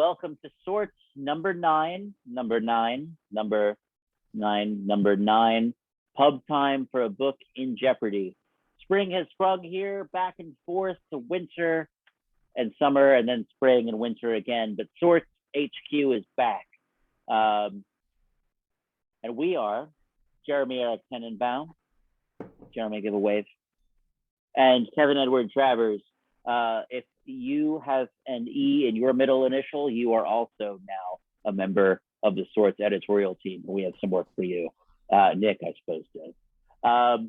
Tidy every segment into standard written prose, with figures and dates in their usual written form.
welcome to Sorts number nine, pub time for a book in Jeopardy. Spring has sprung here, back and forth to winter and summer, and then spring and winter again. But Sorts HQ is back. And we are Jeremy Eric Tenenbaum. Jeremy, give a wave. And Kevin Edward Travers. If you have an E in your middle initial, you are also now a member of the Sorts editorial team. We have some work for you. Nick, I suppose, does.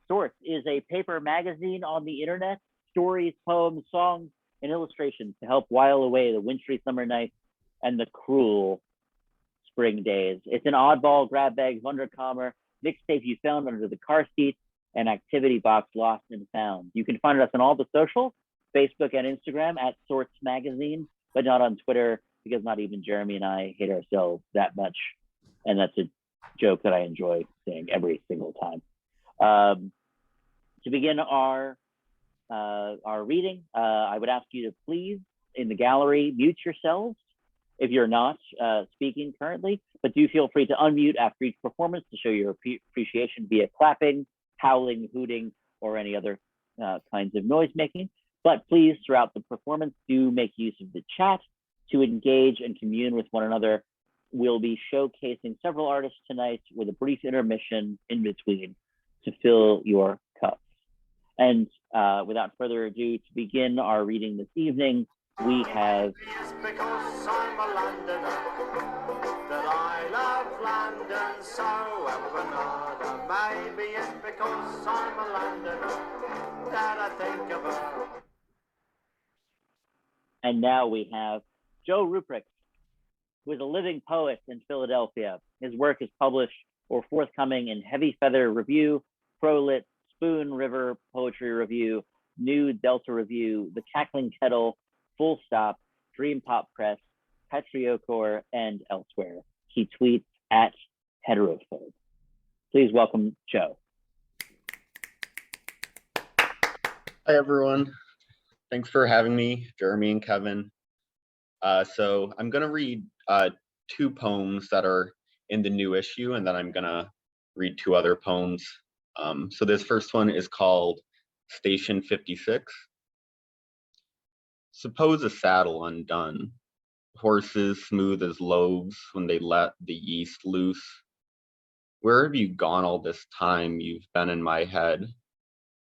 Sorts is a paper magazine on the internet, stories, poems, songs, and illustrations to help while away the wintry summer nights and the cruel spring days. It's an oddball, grab bag, wunderkammer, mixtape you found under the car seat, and activity box lost and found. You can find us on all the socials, Facebook and Instagram at Sorts Magazine, but not on Twitter because not even Jeremy and I hate ourselves that much. And that's a joke that I enjoy saying every single time. To begin our reading, I would ask you to please, in the gallery, mute yourselves if you're not speaking currently, but do feel free to unmute after each performance to show your appreciation via clapping, howling, hooting, or any other kinds of noise making. But please, throughout the performance, do make use of the chat to engage and commune with one another. We'll be showcasing several artists tonight with a brief intermission in between to fill your cups. And without further ado, to begin our reading this evening, we have... It's because I'm a Londoner that I love London so well, Maybe it's because I'm a Londoner that I think of her. And now we have Joe Rupprecht, who is a living poet in Philadelphia. His work is published or forthcoming in Heavy Feather Review, Prolit, Spoon River Poetry Review, New Delta Review, The Cackling Kettle, Full Stop, Dream Pop Press, Patriocor, and elsewhere. He tweets at heterophobe. Please welcome Joe. Hi, everyone. Thanks for having me, Jeremy and Kevin. So I'm going to read two poems that are in the new issue, and then I'm going to read two other poems. So this first one is called Station 56. Suppose a saddle undone, horses smooth as loaves when they let the yeast loose. Where have you gone all this time you've been in my head?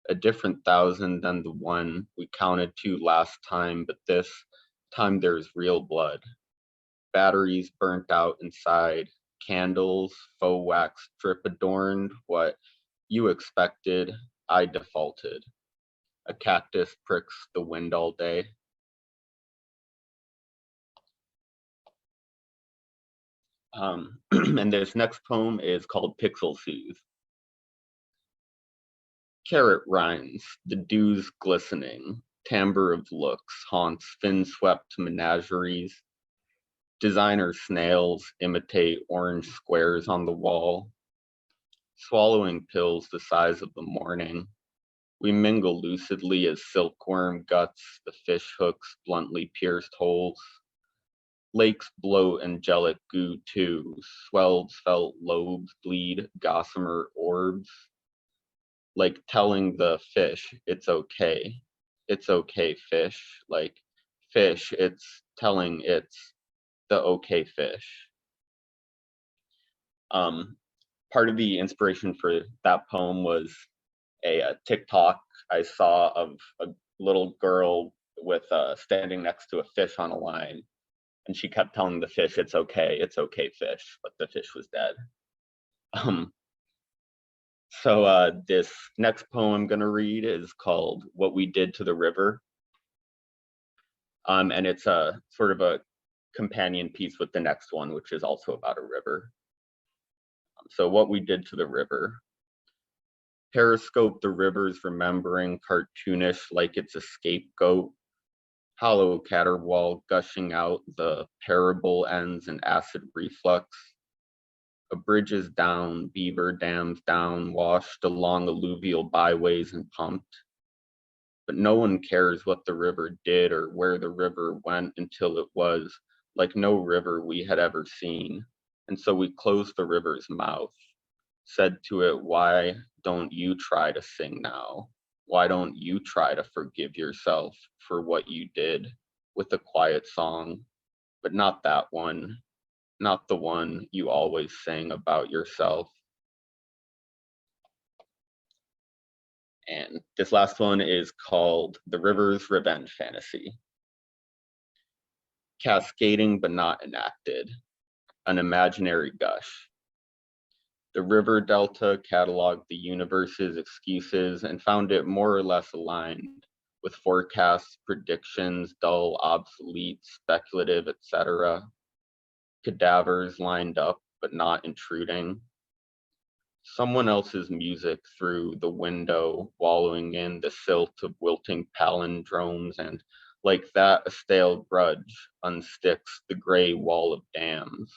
A different thousand than the one we counted to last time, but this time there's real blood. Batteries burnt out inside, candles, faux wax drip adorned. What you expected, I defaulted. A cactus pricks the wind all day. And this next poem is called Pixel Soothe. Carrot rinds, the dew's glistening, timbre of looks haunts fin-swept menageries. Designer snails imitate orange squares on the wall. Swallowing pills the size of the morning, we mingle lucidly as silkworm guts, the fish hooks bluntly pierced holes. Lakes bloat angelic goo too, swelled felt lobes bleed gossamer orbs. Like telling the fish, it's okay fish, like fish, it's telling it's the okay fish. Part of the inspiration for that poem was a TikTok I saw of a little girl with standing next to a fish on a line, and she kept telling the fish, it's okay fish, but the fish was dead. So this next poem I'm gonna read is called What We Did to the River. And it's a sort of a companion piece with the next one, which is also about a river. So What We Did to the River. Periscope the river's remembering, cartoonish like it's a scapegoat. Hollow caterwaul gushing out, the parable ends in acid reflux. A bridge is down, beaver dams down, washed along alluvial byways and pumped. But no one cares what the river did or where the river went until it was like no river we had ever seen. And so we closed the river's mouth, said to it, why don't you try to sing now? Why don't you try to forgive yourself for what you did with a quiet song, but not that one, not the one you always sing about yourself. And this last one is called The River's Revenge Fantasy. Cascading but not enacted, an imaginary gush. The river delta cataloged the universe's excuses and found it more or less aligned with forecasts, predictions, dull, obsolete, speculative, etc. Cadavers lined up but not intruding. Someone else's music through the window, wallowing in the silt of wilting palindromes, and like that, a stale grudge unsticks the gray wall of dams,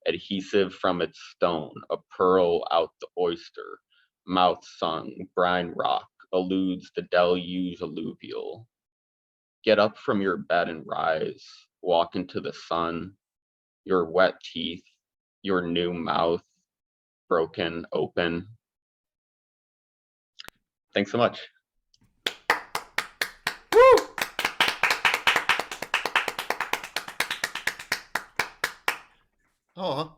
adhesive from its stone, a pearl out the oyster, mouth sung, brine rock, eludes the deluge alluvial. Get up from your bed and rise, walk into the sun, your wet teeth, your new mouth, broken open. Thanks so much. Woo! Oh,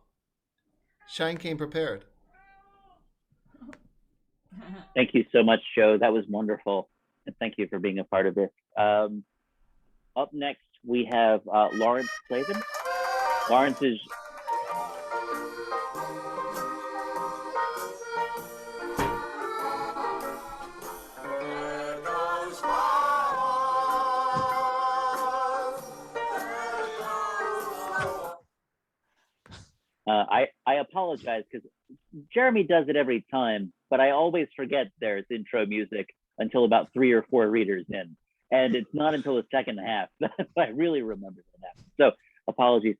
Shine came prepared. Thank you so much, Joe. That was wonderful. And thank you for being a part of this. Up next, we have Laurence Klavan. Laurence is I apologize because Jeremy does it every time, but I always forget there's intro music until about 3 or 4 readers in. And it's not until the second half that I really remember that happened. So apologies.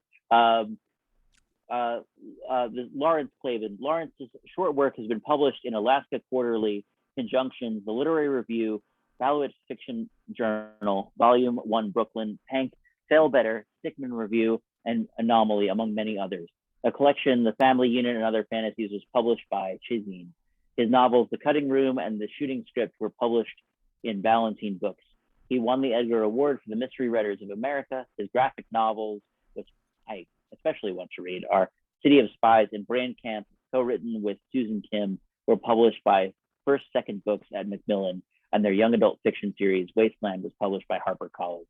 Laurence Klavan. Laurence's short work has been published in Alaska Quarterly, Conjunctions, The Literary Review, Ballarat Fiction Journal, Volume 1, Brooklyn, Pank, Sail Better, Stickman Review, and Anomaly, among many others. A collection, The Family Unit and Other Fantasies, was published by Chizine. His novels, The Cutting Room and The Shooting Script, were published in Ballantine Books. He won the Edgar Award for the Mystery Writers of America. His graphic novels, which I especially want to read, are City of Spies and Brand Camp, co-written with Susan Kim, were published by First Second Books at Macmillan, and their young adult fiction series, Wasteland, was published by HarperCollins.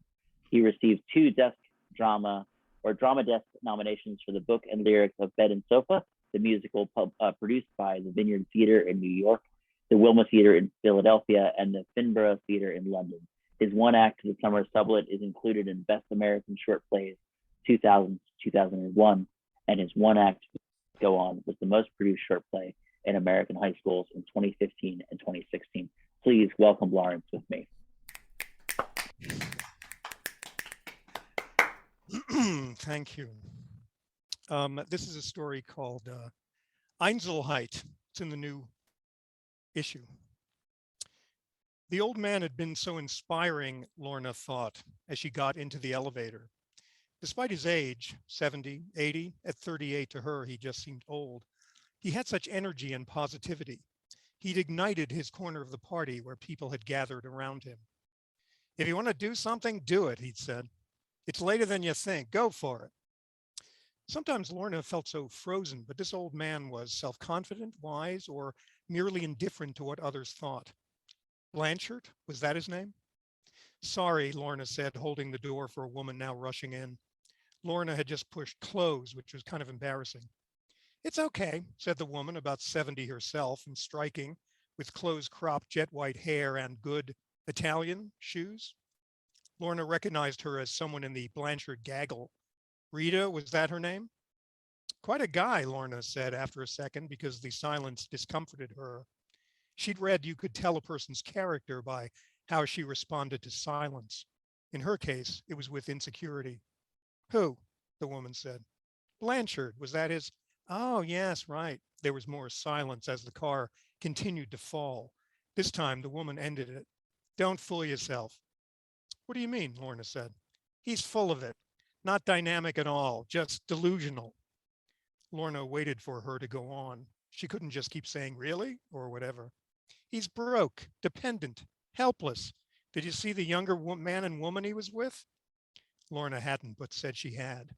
He received 2 Drama Desk nominations for the book and lyrics of Bed and Sofa, the musical produced by the Vineyard Theatre in New York, the Wilma Theatre in Philadelphia, and the Finborough Theatre in London. His one-act The Summer Sublet is included in Best American Short Plays 2000-2001, and his one-act Go On was the most produced short play in American high schools in 2015 and 2016. Please welcome Laurence with me. Thank you. This is a story called Einzelheit. It's in the new issue. The old man had been so inspiring, Lorna thought, as she got into the elevator. Despite his age, 70, 80, at 38 to her, he just seemed old. He had such energy and positivity. He'd ignited his corner of the party where people had gathered around him. If you want to do something, do it, he'd said. It's later than you think. Go for it. Sometimes Lorna felt so frozen, but this old man was self-confident, wise, or merely indifferent to what others thought. Blanchard, was that his name? Sorry, Lorna said, holding the door for a woman now rushing in. Lorna had just pushed close, which was kind of embarrassing. It's okay, said the woman, about 70 herself and striking, with close-cropped jet white hair and good Italian shoes. Lorna recognized her as someone in the Blanchard gaggle. Rita, was that her name? Quite a guy, Lorna said after a second, because the silence discomforted her. She'd read you could tell a person's character by how she responded to silence. In her case, it was with insecurity. Who? The woman said. Blanchard, was that his? Oh, yes, right. There was more silence as the car continued to fall. This time, the woman ended it. Don't fool yourself. What do you mean? Lorna said. He's full of it. Not dynamic at all, just delusional. Lorna waited for her to go on. She couldn't just keep saying, really, or whatever. He's broke, dependent, helpless. Did you see the younger man and woman he was with? Lorna hadn't, but said she had.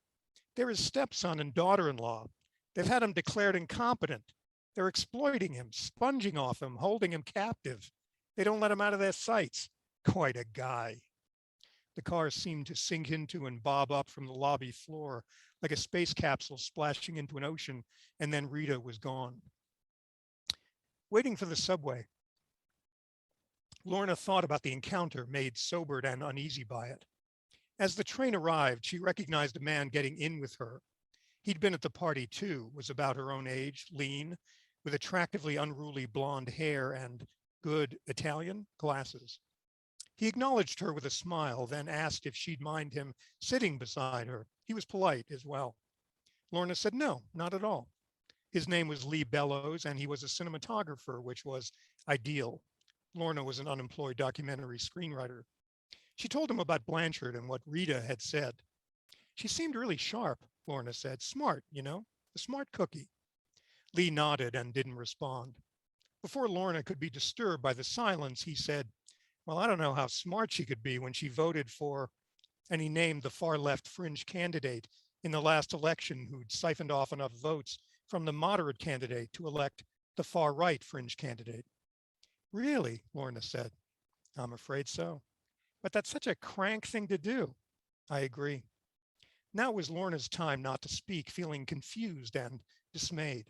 They're his stepson and daughter-in-law. They've had him declared incompetent. They're exploiting him, sponging off him, holding him captive. They don't let him out of their sights. Quite a guy. The car seemed to sink into and bob up from the lobby floor like a space capsule splashing into an ocean, and then Rita was gone. Waiting for the subway, Lorna thought about the encounter, made sobered and uneasy by it. As the train arrived, she recognized a man getting in with her. He'd been at the party too, was about her own age, lean, with attractively unruly blonde hair and good Italian glasses. He acknowledged her with a smile, then asked if she'd mind him sitting beside her. He was polite as well. Lorna said no, not at all. His name was Lee Bellows, and he was a cinematographer, which was ideal. Lorna was an unemployed documentary screenwriter. She told him about Blanchard and what Rita had said. She seemed really sharp, Lorna said. Smart, you know, a smart cookie. Lee nodded and didn't respond. Before Lorna could be disturbed by the silence, he said, well, I don't know how smart she could be when she voted for, and he named the far left fringe candidate in the last election who'd siphoned off enough votes from the moderate candidate to elect the far right fringe candidate. Really, Lorna said. I'm afraid so. But that's such a crank thing to do. I agree. Now was Lorna's time not to speak, feeling confused and dismayed.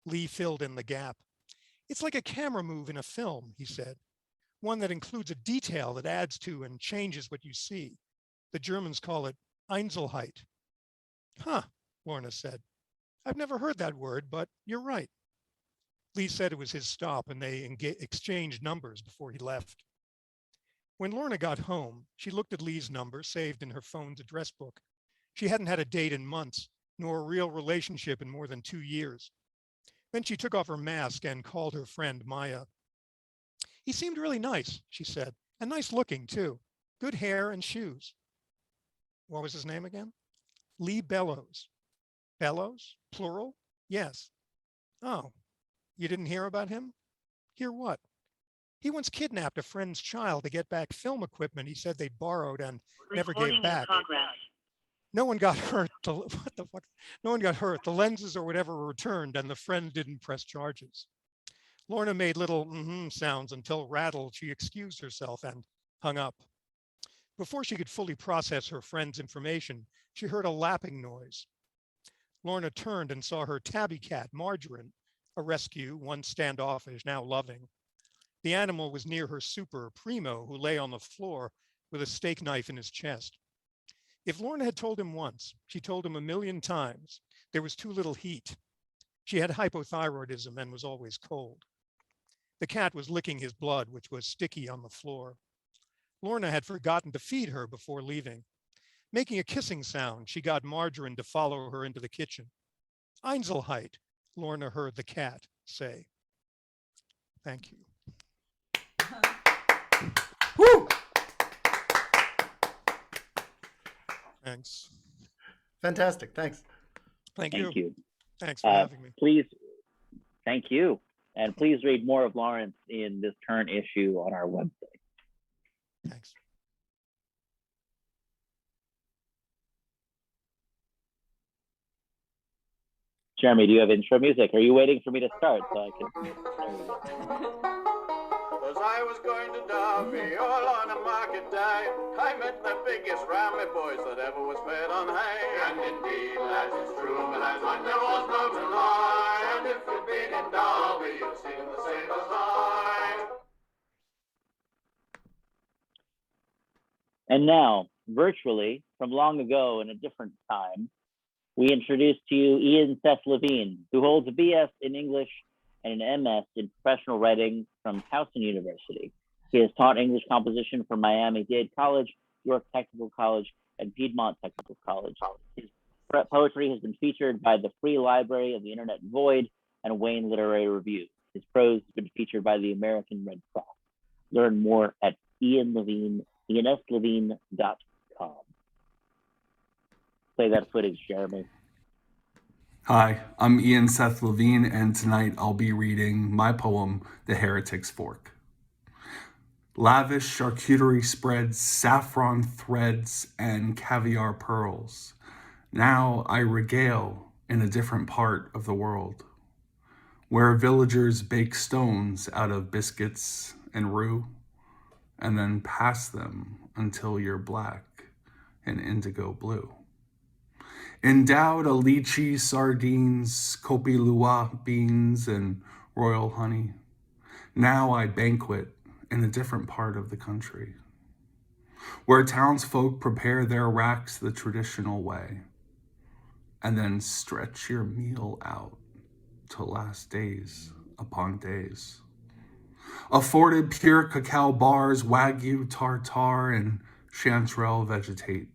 Lee filled in the gap. It's like a camera move in a film, he said. One that includes a detail that adds to and changes what you see. The Germans call it Einzelheit. Huh, Lorna said. I've never heard that word, but you're right. Lee said it was his stop and they exchanged numbers before he left. When Lorna got home, she looked at Lee's number saved in her phone's address book. She hadn't had a date in months, nor a real relationship in more than 2 years. Then she took off her mask and called her friend Maya. He seemed really nice, she said, and nice looking too. Good hair and shoes. What was his name again? Lee Bellows. Bellows? Plural? Yes. Oh, you didn't hear about him? Hear what? He once kidnapped a friend's child to get back film equipment he said they'd borrowed and never gave back. No one got hurt. What the fuck? No one got hurt. The lenses or whatever were returned and the friend didn't press charges. Lorna made little sounds until rattled she excused herself and hung up. Before she could fully process her friend's information, she heard a lapping noise. Lorna turned and saw her tabby cat, Margarine, a rescue, once standoffish, now loving. The animal was near her super, Primo, who lay on the floor with a steak knife in his chest. If Lorna had told him once, she told him a million times, there was too little heat. She had hypothyroidism and was always cold. The cat was licking his blood, which was sticky on the floor. Lorna had forgotten to feed her before leaving. Making a kissing sound, she got Margarine to follow her into the kitchen. Einzelheit, Lorna heard the cat say. Thank you. Woo! Thanks. Fantastic. Thanks. Thank Thank you. Thanks for having me. Please, thank you. And please read more of Laurence in this current issue on our website. Thanks. Jeremy, do you have intro music? Are you waiting for me to start so I can? As I was going to Derby all on a market day, I met the biggest rammy boys that ever was fed on hay. And indeed, lads, it's true, but lads, I never was known to lie. And if you've been in Derby, you've seen the same as I. And now, virtually, from long ago in a different time, we introduce to you Ian Seth Levine, who holds a BS in English and an MS in professional writing from Towson University. He has taught English composition from Miami-Dade College, York Technical College, and Piedmont Technical College. His poetry has been featured by the Free Library of the Internet Void and Wayne Literary Review. His prose has been featured by the American Red Cross. Learn more at enslevine.com. Play that footage, Jeremy. Hi, I'm Seth Levine, and tonight I'll be reading my poem, The Heretic's Fork. Lavish charcuterie spreads, saffron threads, and caviar pearls. Now I regale in a different part of the world, where villagers bake stones out of biscuits and rue, and then pass them until you're black and indigo blue. Endowed a lychee, sardines, kopi luwak beans, and royal honey. Now I banquet in a different part of the country, where townsfolk prepare their racks the traditional way, and then stretch your meal out to last days upon days. Afforded pure cacao bars, wagyu tartare, and chanterelle vegetate.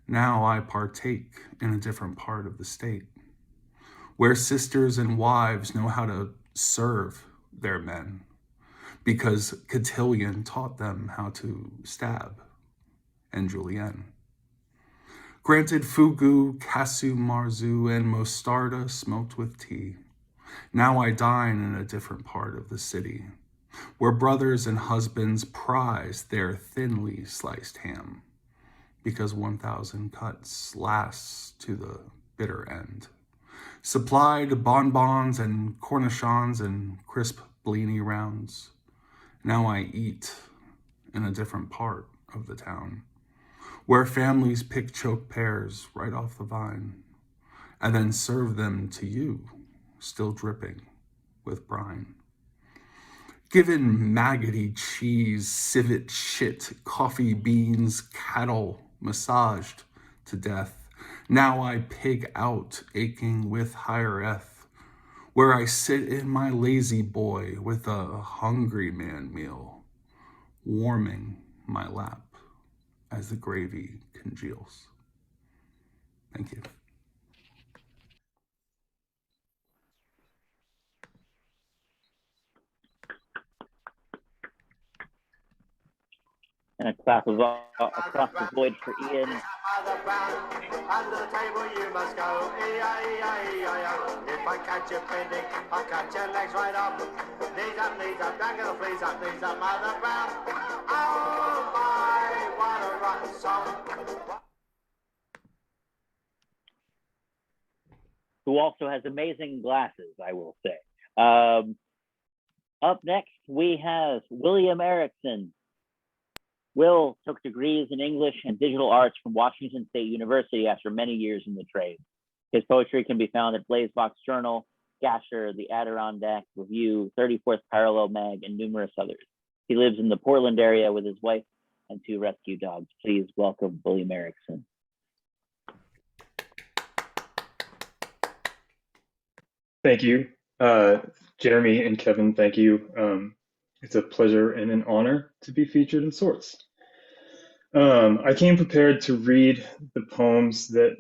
Now I partake in a different part of the state, where sisters and wives know how to serve their men, because Cotillion taught them how to stab, and Julienne. Granted fugu, casu marzu, and mostarda smoked with tea. Now I dine in a different part of the city, where brothers and husbands prize their thinly sliced ham, because 1,000 cuts lasts to the bitter end. Supplied bonbons and cornichons and crisp blini rounds. Now I eat in a different part of the town, where families pick choke pears right off the vine, and then serve them to you, still dripping with brine. Given maggoty cheese, civet shit, coffee beans, cattle, massaged to death. Now I pig out, aching with hireth, where I sit in my lazy boy with a hungry man meal, warming my lap as the gravy congeals. Thank you. And a clap of across the void for Ian. Under the table you must go, E-I-E-I-E-I-O. If I catch you bending, I'll catch your legs right up. Knees up, down go the fleas up, Mother Brown. Oh my, what a rotten song. Who also has amazing glasses, I will say. Up next, we have William Erikson. Will took degrees in English and digital arts from Washington State University after many years in the trade. His poetry can be found at Blazebox Journal, Gasher, The Adirondack Review, 34th Parallel Mag, and numerous others. He lives in the Portland area with his wife and 2 rescue dogs. Please welcome William Erikson. Thank you. Jeremy and Kevin, thank you. It's a pleasure and an honor to be featured in Sorts. I came prepared to read the poems that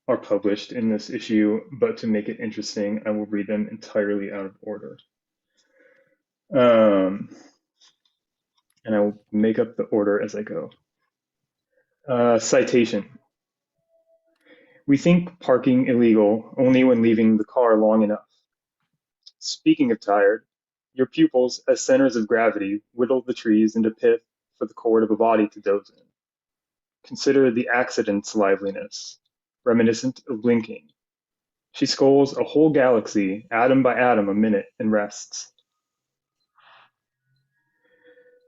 are published in this issue, but to make it interesting, I will read them entirely out of order. And I will make up the order as I go. Citation. We think parking illegal only when leaving the car long enough. Speaking of tired, your pupils, as centers of gravity, whittle the trees into pith for the cord of a body to doze in. Consider the accident's liveliness, reminiscent of blinking. She sculls a whole galaxy, atom by atom, a minute, and rests.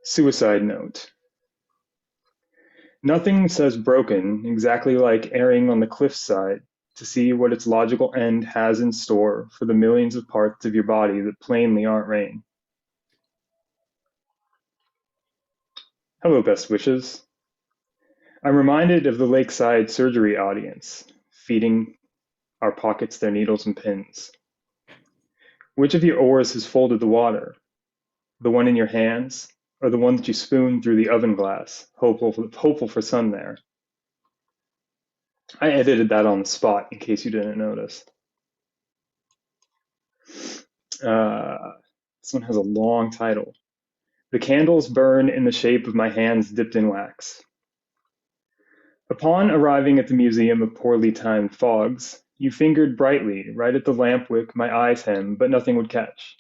Suicide note. Nothing says broken exactly like erring on the cliffside to see what its logical end has in store for the millions of parts of your body that plainly aren't rain. Hello, best wishes. I'm reminded of the lakeside surgery audience, feeding our pockets their needles and pins. Which of your oars has folded the water? The one in your hands, or the one that you spoon through the oven glass, hopeful for sun there? I edited that on the spot in case you didn't notice. This one has a long title. The candles burn in the shape of my hands dipped in wax. Upon arriving at the Museum of Poorly Timed Fogs, you fingered brightly right at the lamp wick my eyes hem, but nothing would catch.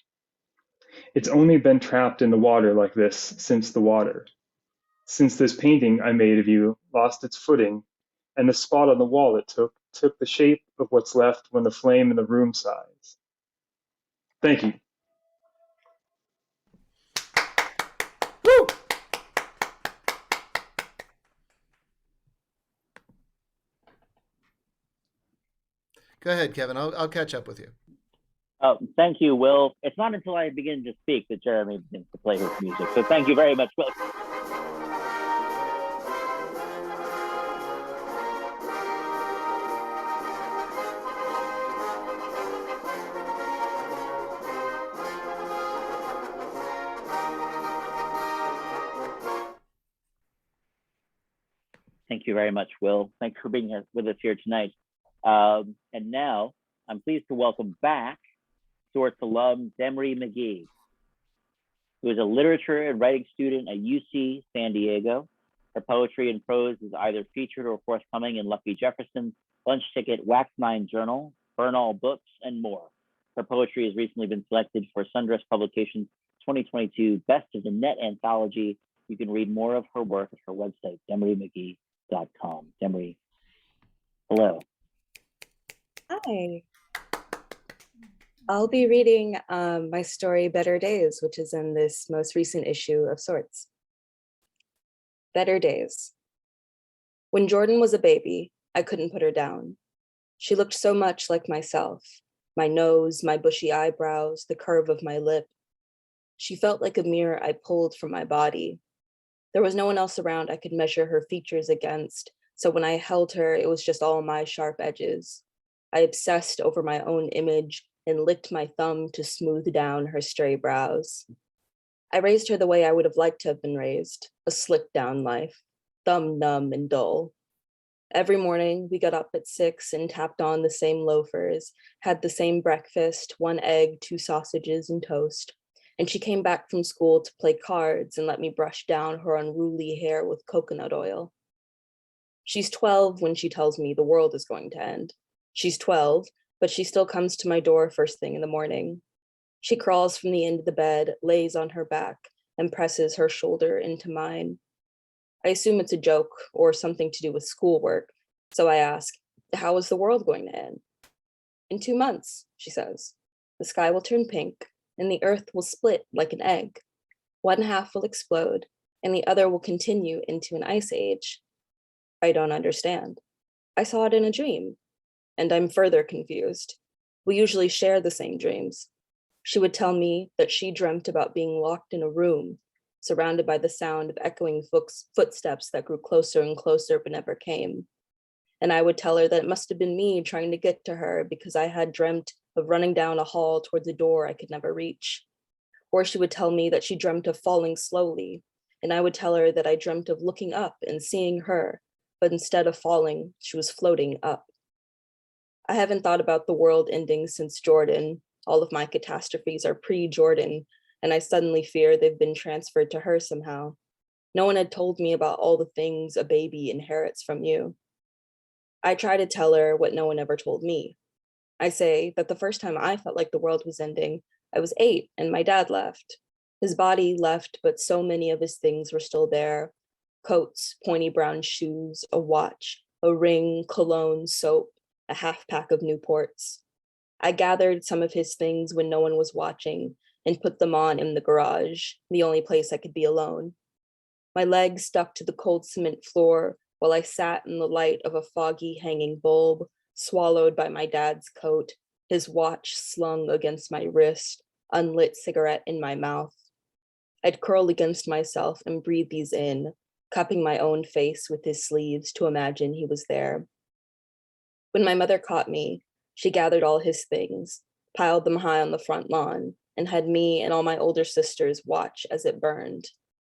It's only been trapped in the water like this since the water. Since this painting I made of you lost its footing, and the spot on the wall it took the shape of what's left when the flame in the room sighs. Thank you. Woo! Go ahead, Kevin. I'll catch up with you. Oh, thank you, Will. It's not until I begin to speak that Jeremy begins to play his music. So thank you very much, Will. Thank you very much, Will. Thanks for being here with us here tonight. And now I'm pleased to welcome back SORTES alum Demree McGhee, who is a literature and writing student at UC San Diego. Her poetry and prose is either featured or forthcoming in Lucky Jefferson, Lunch Ticket, Wax 9 Journal, Burn All Books, and more. Her poetry has recently been selected for Sundress Publications 2022 Best of the Net Anthology. You can read more of her work at her website, demreemcgee.com. Demree, hello. Hi. I'll be reading my story, Better Days, which is in this most recent issue of SORTES. Better Days. When Jordan was a baby, I couldn't put her down. She looked so much like myself, my nose, my bushy eyebrows, the curve of my lip. She felt like a mirror I pulled from my body. There was no one else around I could measure her features against, so when I held her, it was just all my sharp edges. I obsessed over my own image and licked my thumb to smooth down her stray brows. I raised her the way I would have liked to have been raised, a slick down life, thumb numb and dull. Every morning we got up at 6 and tapped on the same loafers, had the same breakfast, 1 egg, 2 sausages and toast. And she came back from school to play cards and let me brush down her unruly hair with coconut oil. She's 12 when she tells me the world is going to end. She's 12, but she still comes to my door first thing in the morning. She crawls from the end of the bed, lays on her back, and presses her shoulder into mine. I assume it's a joke or something to do with schoolwork, so I ask, how is the world going to end? In 2 months, she says. The sky will turn pink, and the earth will split like an egg. One half will explode, and the other will continue into an ice age. I don't understand. I saw it in a dream, and I'm further confused. We usually share the same dreams. She would tell me that she dreamt about being locked in a room, surrounded by the sound of echoing footsteps that grew closer and closer but never came. And I would tell her that it must have been me trying to get to her because I had dreamt of running down a hall towards a door I could never reach. Or she would tell me that she dreamt of falling slowly, and I would tell her that I dreamt of looking up and seeing her, but instead of falling, she was floating up. I haven't thought about the world ending since Jordan. All of my catastrophes are pre-Jordan, and I suddenly fear they've been transferred to her somehow. No one had told me about all the things a baby inherits from you. I try to tell her what no one ever told me. I say that the first time I felt like the world was ending, I was 8 and my dad left. His body left, but so many of his things were still there. Coats, pointy brown shoes, a watch, a ring, cologne, soap, a half pack of Newports. I gathered some of his things when no one was watching and put them on in the garage, the only place I could be alone. My legs stuck to the cold cement floor while I sat in the light of a foggy hanging bulb, swallowed by my dad's coat, his watch slung against my wrist, unlit cigarette in my mouth. I'd curl against myself and breathe these in, cupping my own face with his sleeves to imagine he was there. When my mother caught me, she gathered all his things, piled them high on the front lawn, and had me and all my older sisters watch as it burned.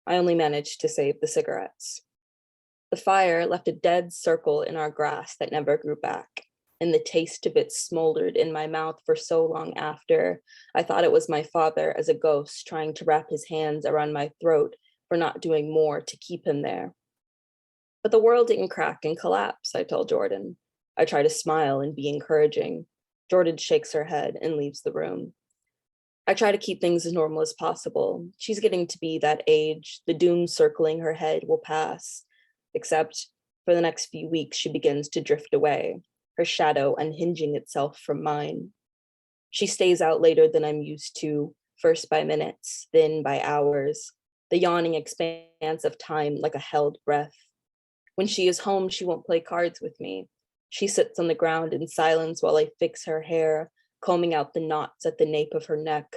I only managed to save the cigarettes. The fire left a dead circle in our grass that never grew back, and the taste of it smoldered in my mouth for so long after. I thought it was my father as a ghost trying to wrap his hands around my throat for not doing more to keep him there. But the world didn't crack and collapse, I tell Jordan. I try to smile and be encouraging. Jordan shakes her head and leaves the room. I try to keep things as normal as possible. She's getting to be that age. The doom circling her head will pass. Except for the next few weeks, she begins to drift away, her shadow unhinging itself from mine. She stays out later than I'm used to, first by minutes, then by hours, the yawning expanse of time like a held breath. When she is home, she won't play cards with me. She sits on the ground in silence while I fix her hair, combing out the knots at the nape of her neck.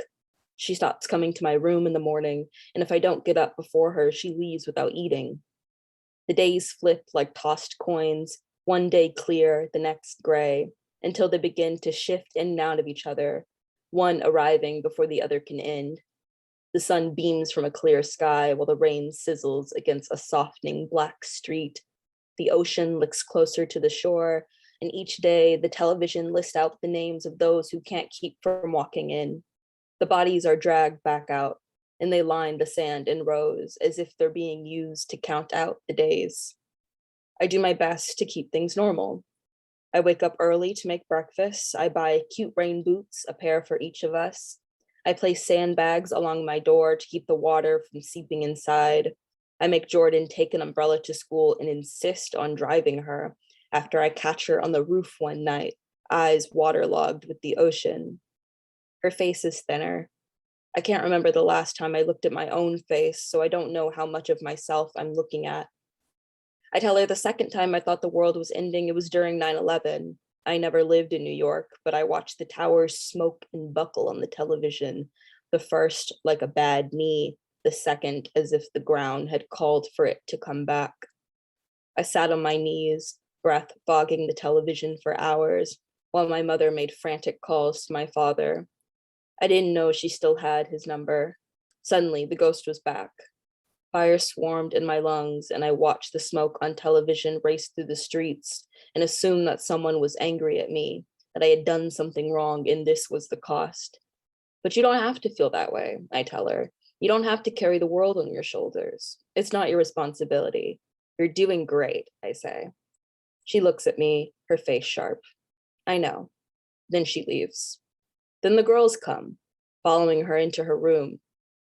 She stops coming to my room in the morning, and if I don't get up before her, she leaves without eating. The days flip like tossed coins, one day clear, the next gray, until they begin to shift in and out of each other, one arriving before the other can end. The sun beams from a clear sky while the rain sizzles against a softening black street. The ocean looks closer to the shore, and each day the television lists out the names of those who can't keep from walking in. The bodies are dragged back out, and they line the sand in rows as if they're being used to count out the days. I do my best to keep things normal. I wake up early to make breakfast. I buy cute rain boots, a pair for each of us. I place sandbags along my door to keep the water from seeping inside. I make Jordan take an umbrella to school and insist on driving her after I catch her on the roof one night, eyes waterlogged with the ocean. Her face is thinner. I can't remember the last time I looked at my own face, so I don't know how much of myself I'm looking at. I tell her the second time I thought the world was ending, it was during 9/11. I never lived in New York, but I watched the towers smoke and buckle on the television, the first like a bad knee, the second as if the ground had called for it to come back. I sat on my knees, breath fogging the television for hours, while my mother made frantic calls to my father. I didn't know she still had his number. Suddenly, the ghost was back. Fire swarmed in my lungs, and I watched the smoke on television race through the streets and assumed that someone was angry at me, that I had done something wrong, and this was the cost. But you don't have to feel that way, I tell her. You don't have to carry the world on your shoulders. It's not your responsibility. You're doing great, I say. She looks at me, her face sharp. I know. Then she leaves. Then the girls come, following her into her room.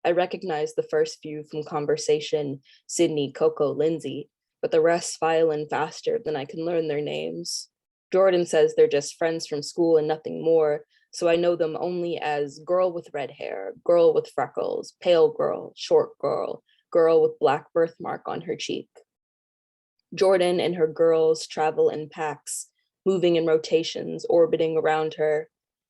I recognize the first few from conversation, Sydney, Coco, Lindsay, but the rest file in faster than I can learn their names. Jordan says they're just friends from school and nothing more, so I know them only as girl with red hair, girl with freckles, pale girl, short girl, girl with black birthmark on her cheek. Jordan and her girls travel in packs, moving in rotations, orbiting around her.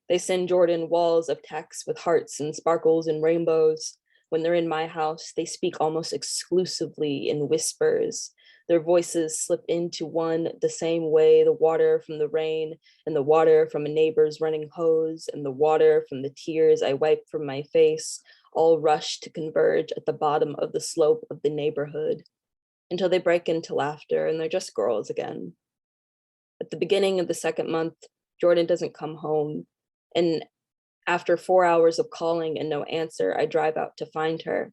They send Jordan walls of text with hearts and sparkles and rainbows. When they're in my house, they speak almost exclusively in whispers. Their voices slip into one the same way the water from the rain and the water from a neighbor's running hose and the water from the tears I wipe from my face all rush to converge at the bottom of the slope of the neighborhood until they break into laughter and they're just girls again. At the beginning of the second month, Jordan doesn't come home. And after 4 hours of calling and no answer, I drive out to find her.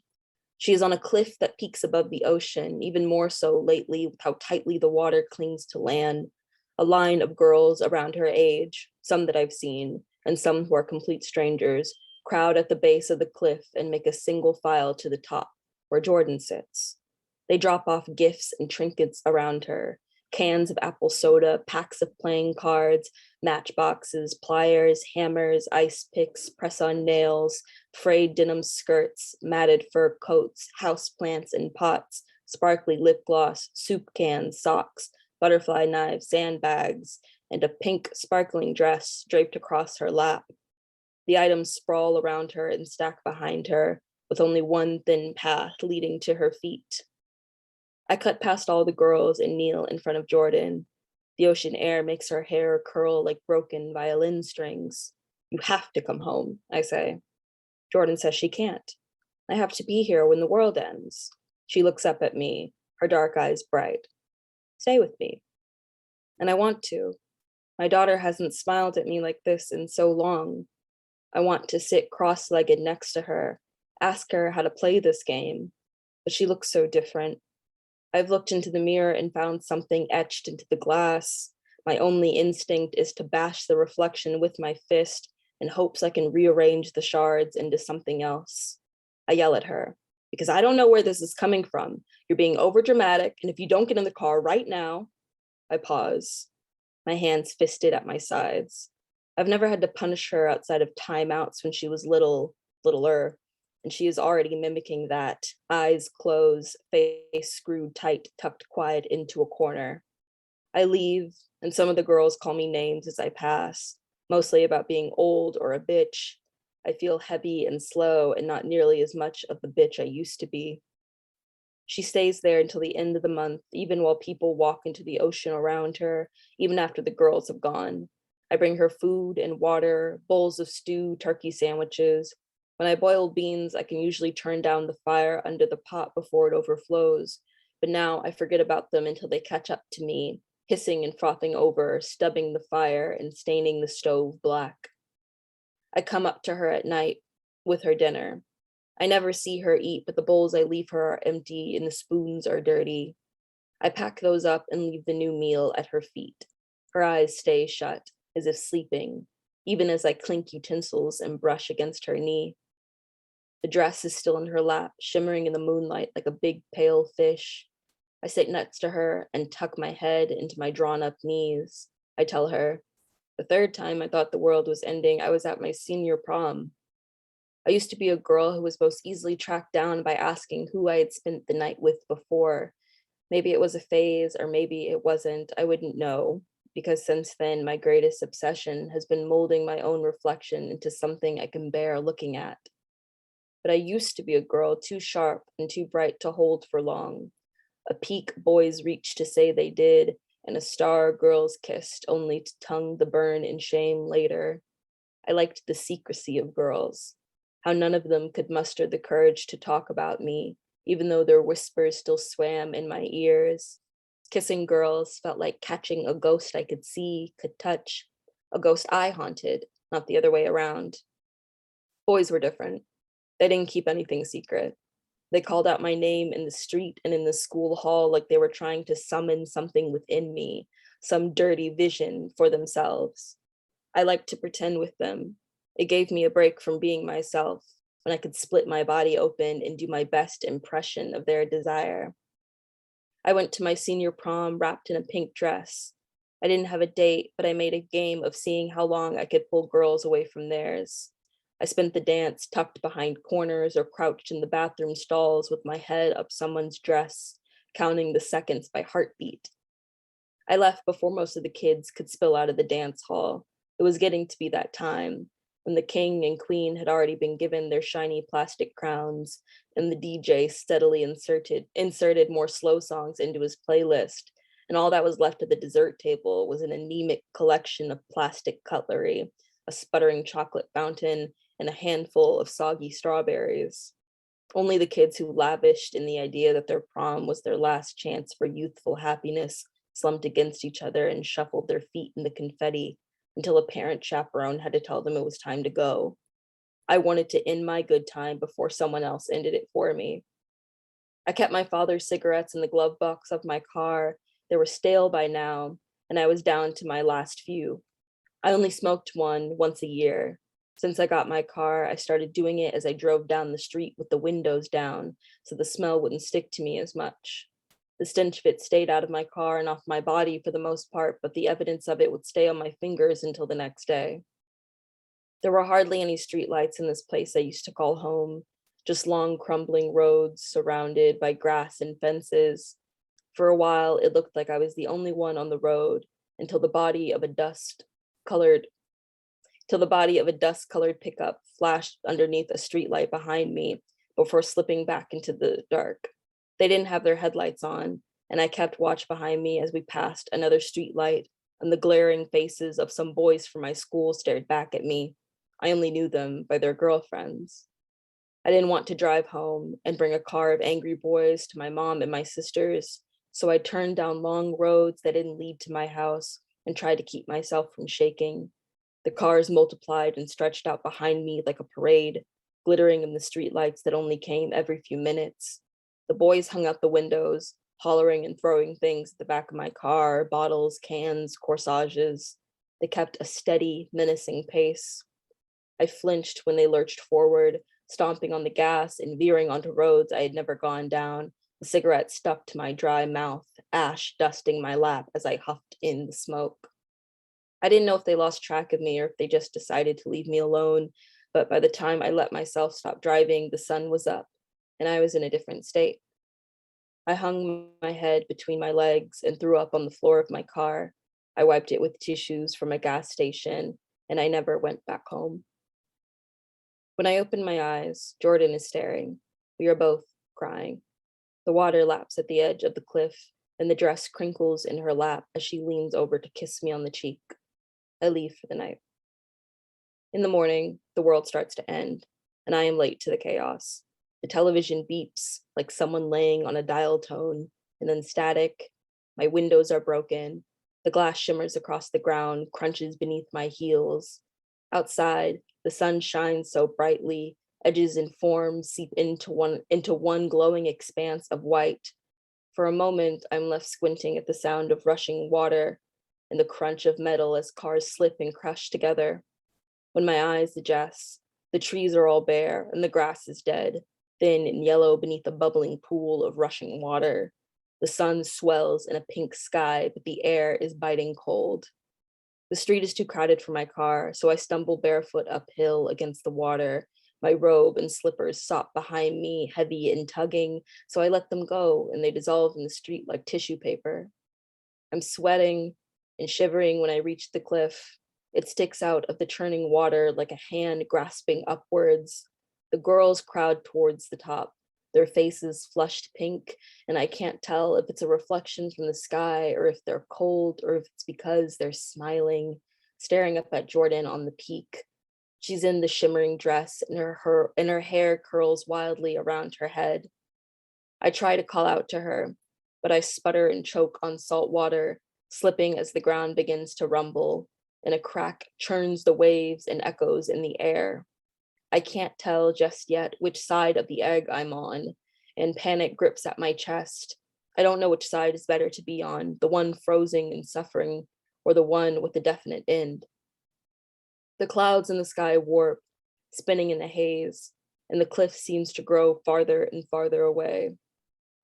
She is on a cliff that peaks above the ocean, even more so lately with how tightly the water clings to land. A line of girls around her age, some that I've seen, and some who are complete strangers, crowd at the base of the cliff and make a single file to the top, where Jordan sits. They drop off gifts and trinkets around her, cans of apple soda, packs of playing cards, matchboxes, pliers, hammers, ice picks, press-on nails, frayed denim skirts, matted fur coats, houseplants in pots, sparkly lip gloss, soup cans, socks, butterfly knives, sandbags, and a pink sparkling dress draped across her lap. The items sprawl around her and stack behind her, with only one thin path leading to her feet. I cut past all the girls and kneel in front of Jordan. The ocean air makes her hair curl like broken violin strings. You have to come home, I say. Jordan says she can't. I have to be here when the world ends. She looks up at me, her dark eyes bright. Stay with me. And I want to. My daughter hasn't smiled at me like this in so long. I want to sit cross-legged next to her, ask her how to play this game, but she looks so different. I've looked into the mirror and found something etched into the glass. My only instinct is to bash the reflection with my fist in hopes I can rearrange the shards into something else. I yell at her, because I don't know where this is coming from. You're being overdramatic, and if you don't get in the car right now, I pause, my hands fisted at my sides. I've never had to punish her outside of timeouts when she was littler, and she is already mimicking that, eyes closed, face screwed tight, tucked quiet into a corner. I leave, and some of the girls call me names as I pass, mostly about being old or a bitch. I feel heavy and slow and not nearly as much of the bitch I used to be. She stays there until the end of the month, even while people walk into the ocean around her, even after the girls have gone. I bring her food and water, bowls of stew, turkey sandwiches. When I boil beans, I can usually turn down the fire under the pot before it overflows, but now I forget about them until they catch up to me, hissing and frothing over, stubbing the fire and staining the stove black. I come up to her at night with her dinner. I never see her eat, but the bowls I leave her are empty and the spoons are dirty. I pack those up and leave the new meal at her feet. Her eyes stay shut, as if sleeping, even as I clink utensils and brush against her knee. The dress is still in her lap, shimmering in the moonlight like a big pale fish. I sit next to her and tuck my head into my drawn-up knees. I tell her, the third time I thought the world was ending, I was at my senior prom. I used to be a girl who was most easily tracked down by asking who I had spent the night with before. Maybe it was a phase, or maybe it wasn't. I wouldn't know, because since then, my greatest obsession has been molding my own reflection into something I can bear looking at. But I used to be a girl too sharp and too bright to hold for long. A peak boys reached to say they did, and a star girls kissed only to tongue the burn in shame later. I liked the secrecy of girls, how none of them could muster the courage to talk about me, even though their whispers still swam in my ears. Kissing girls felt like catching a ghost I could see, could touch, a ghost I haunted, not the other way around. Boys were different. They didn't keep anything secret. They called out my name in the street and in the school hall like they were trying to summon something within me, some dirty vision for themselves. I liked to pretend with them. It gave me a break from being myself, when I could split my body open and do my best impression of their desire. I went to my senior prom wrapped in a pink dress. I didn't have a date, but I made a game of seeing how long I could pull girls away from theirs. I spent the dance tucked behind corners or crouched in the bathroom stalls with my head up someone's dress, counting the seconds by heartbeat. I left before most of the kids could spill out of the dance hall. It was getting to be that time, when the king and queen had already been given their shiny plastic crowns, and the DJ steadily inserted more slow songs into his playlist, and all that was left at the dessert table was an anemic collection of plastic cutlery, a sputtering chocolate fountain, and a handful of soggy strawberries. Only the kids who lavished in the idea that their prom was their last chance for youthful happiness slumped against each other and shuffled their feet in the confetti until a parent chaperone had to tell them it was time to go. I wanted to end my good time before someone else ended it for me. I kept my father's cigarettes in the glove box of my car. They were stale by now, and I was down to my last few. I only smoked one once a year. Since I got my car, I started doing it as I drove down the street with the windows down, so the smell wouldn't stick to me as much. The stench of it stayed out of my car and off my body for the most part, but the evidence of it would stay on my fingers until the next day. There were hardly any streetlights in this place I used to call home, just long crumbling roads surrounded by grass and fences. For a while, it looked like I was the only one on the road until the body of a dust-colored pickup flashed underneath a streetlight behind me before slipping back into the dark. They didn't have their headlights on, and I kept watch behind me as we passed another streetlight, and the glaring faces of some boys from my school stared back at me. I only knew them by their girlfriends. I didn't want to drive home and bring a car of angry boys to my mom and my sisters, so I turned down long roads that didn't lead to my house and tried to keep myself from shaking. The cars multiplied and stretched out behind me like a parade, glittering in the streetlights that only came every few minutes. The boys hung out the windows, hollering and throwing things at the back of my car, bottles, cans, corsages. They kept a steady, menacing pace. I flinched when they lurched forward, stomping on the gas and veering onto roads I had never gone down, the cigarette stuck to my dry mouth, ash dusting my lap as I huffed in the smoke. I didn't know if they lost track of me or if they just decided to leave me alone, but by the time I let myself stop driving, the sun was up, and I was in a different state. I hung my head between my legs and threw up on the floor of my car. I wiped it with tissues from a gas station, and I never went back home. When I opened my eyes, Jordan is staring. We are both crying. The water laps at the edge of the cliff, and the dress crinkles in her lap as she leans over to kiss me on the cheek. I leave for the night. In the morning, the world starts to end, and I am late to the chaos. The television beeps like someone laying on a dial tone, and then static. My windows are broken. The glass shimmers across the ground, crunches beneath my heels. Outside, the sun shines so brightly, edges and forms seep into one glowing expanse of white. For a moment, I'm left squinting at the sound of rushing water and the crunch of metal as cars slip and crush together. When my eyes adjust, the trees are all bare and the grass is dead, thin and yellow beneath a bubbling pool of rushing water. The sun swells in a pink sky, but the air is biting cold. The street is too crowded for my car, so I stumble barefoot uphill against the water. My robe and slippers sop behind me, heavy and tugging, so I let them go and they dissolve in the street like tissue paper. I'm sweating and shivering when I reach the cliff. It sticks out of the churning water like a hand grasping upwards. The girls crowd towards the top, their faces flushed pink, and I can't tell if it's a reflection from the sky or if they're cold or if it's because they're smiling, staring up at Jordan on the peak. She's in the shimmering dress and her hair curls wildly around her head. I try to call out to her, but I sputter and choke on salt water, slipping as the ground begins to rumble, and a crack churns the waves and echoes in the air. I can't tell just yet which side of the egg I'm on, and panic grips at my chest. I don't know which side is better to be on, the one frozen and suffering, or the one with a definite end. The clouds in the sky warp, spinning in the haze, and the cliff seems to grow farther and farther away.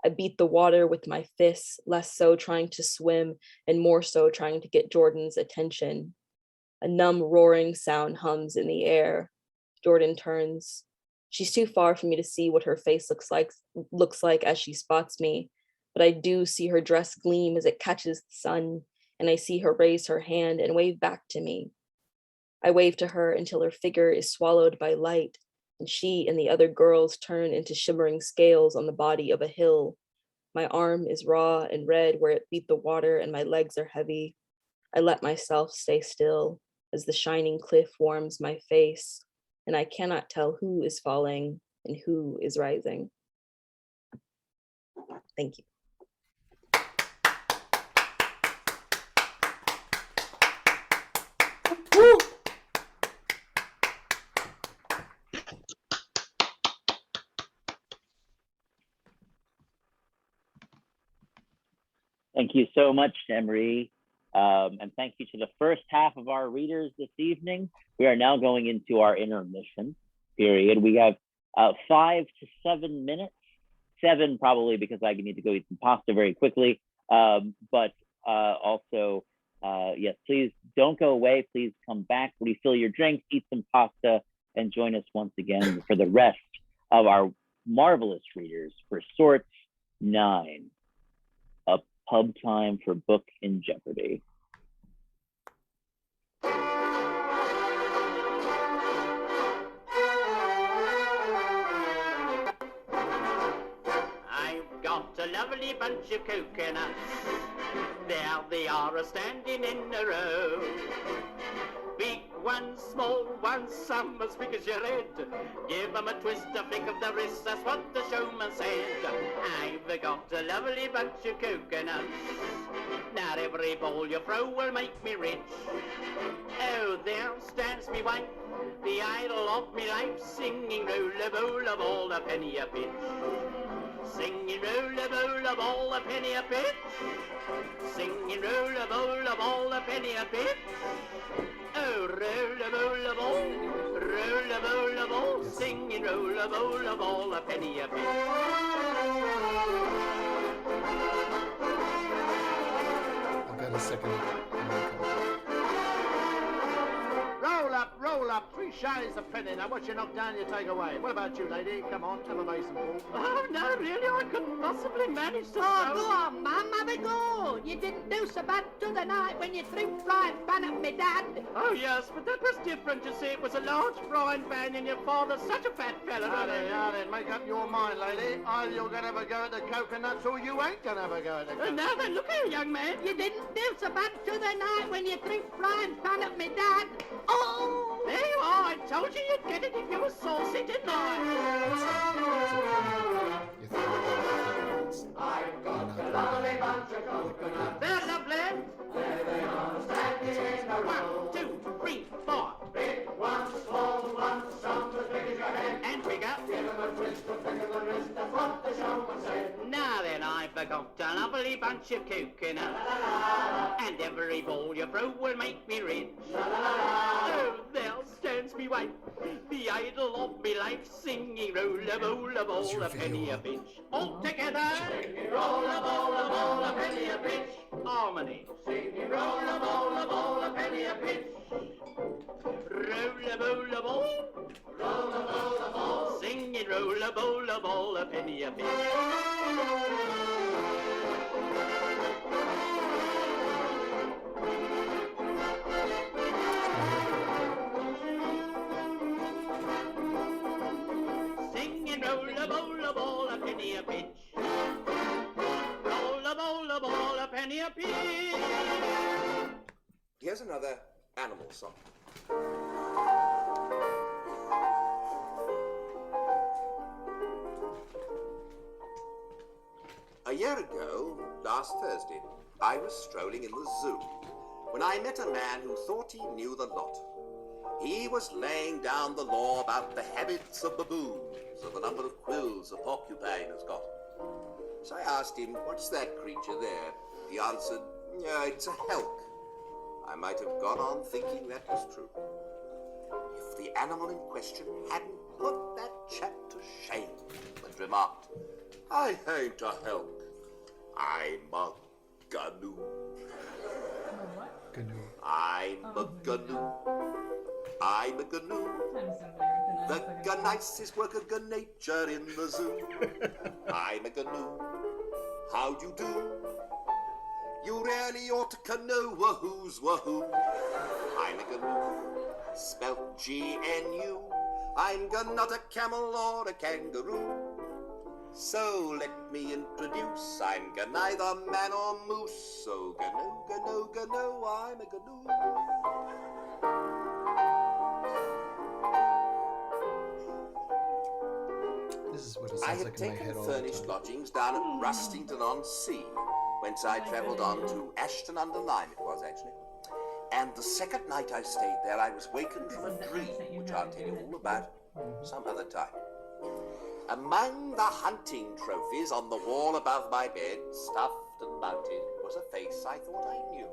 I beat the water with my fists, less so trying to swim and more so trying to get Jordan's attention. A numb roaring sound hums in the air. Jordan turns. She's too far for me to see what her face looks like as she spots me, but I do see her dress gleam as it catches the sun, and I see her raise her hand and wave back to me. I wave to her until her figure is swallowed by light, and she and the other girls turn into shimmering scales on the body of a hill. My arm is raw and red where it beat the water, and my legs are heavy. I let myself stay still as the shining cliff warms my face, and I cannot tell who is falling and who is rising. Thank you. Woo! Thank you so much, Demree. And thank you to the first half of our readers this evening. We are now going into our intermission period. We have 5 to 7 minutes, 7 probably because I need to go eat some pasta very quickly. But also, yes, please don't go away. Please come back, refill your drinks, eat some pasta, and join us once again for the rest of our marvelous readers for Sorts 9. Pub time for Book in Jeopardy. I've got a lovely bunch of coconuts. There they are standing in a row. Big ones, small ones, some as big as your head. Give them a twist, a flick of the wrist, that's what the showman said. I've got a lovely bunch of coconuts. Not every ball you throw will make me rich. Oh, there stands me wife, the idol of me life, singing roll-a-bowl of all a penny a pinch. Singing roll-a-bowl a ball, a penny a pitch. Singing roll a ball, a penny a pitch. Oh, roll a ball, singing roll a ball, a penny a pitch. I've got a second. Roll up, 3 shillings a penny. Now what you knock down, you take away. What about you, lady? Come on, have a mason ball. Oh, no, really, I couldn't possibly manage to. Oh, go on, Mum, have a go. You didn't do so bad t'other night when you threw frying pan at me dad. Oh, yes, but that was different, you see. It was a large frying pan and your father's such a fat fella. Now then, make up your mind, lady. Either you're going to have a go at the coconuts or you ain't going to have a go at the coconuts. Now then, look here, young man. You didn't do so bad t'other night when you threw frying pan at me dad. Oh! There you are. I told you you'd get it if you were saucy, didn't I? I've got a lovely bunch of coconuts. They're lovely. There they are, standing in a row. 1, 2, 3, 4. Big ones, small ones, some as big as your head. And bigger. Give them a twist, a finger the wrist. That's what the showman said. Now then, I've got a lovely bunch of coconuts. And every ball you throw will make me rich. Oh, there stands me wife, the idol of me life, singing roll a ball, a penny a pinch. All together, singing roll a ball, a penny a pinch. Harmony, singing roll a ball, a penny a pinch. Roll a ball, singing roll a ball, a penny a pinch. Roll a ball, a penny a pinch. Roll a ball, a penny a pinch. Here's another animal song. A year ago, last Thursday, I was strolling in the zoo when I met a man who thought he knew the lot. He was laying down the law about the habits of baboons and the number of quills a porcupine has got. So I asked him, what's that creature there? He answered, it's a helk. I might have gone on thinking that was true, if the animal in question hadn't put that chap to shame and remarked, I ain't a helk, I'm a gnu. I'm a gnu. I'm a gnu. The nicest work of good nature in the zoo. I'm a gnu. How you do? You really ought to know wahoo's wahoo. I'm a gnu. Spelt G-N-U. I'm not a camel or a kangaroo. So let me introduce, I'm neither man or moose. So gnu, I'm a gnu. This is what it I sounds had like in my taken head all the furnished time. lodgings down at Rustington-on-Sea, whence I travelled on to Ashton-under-Lyme, it was actually. And the second night I stayed there, I was wakened from a dream, which I'll tell you all about some other time. Among the hunting trophies on the wall above my bed, stuffed and mounted, was a face I thought I knew.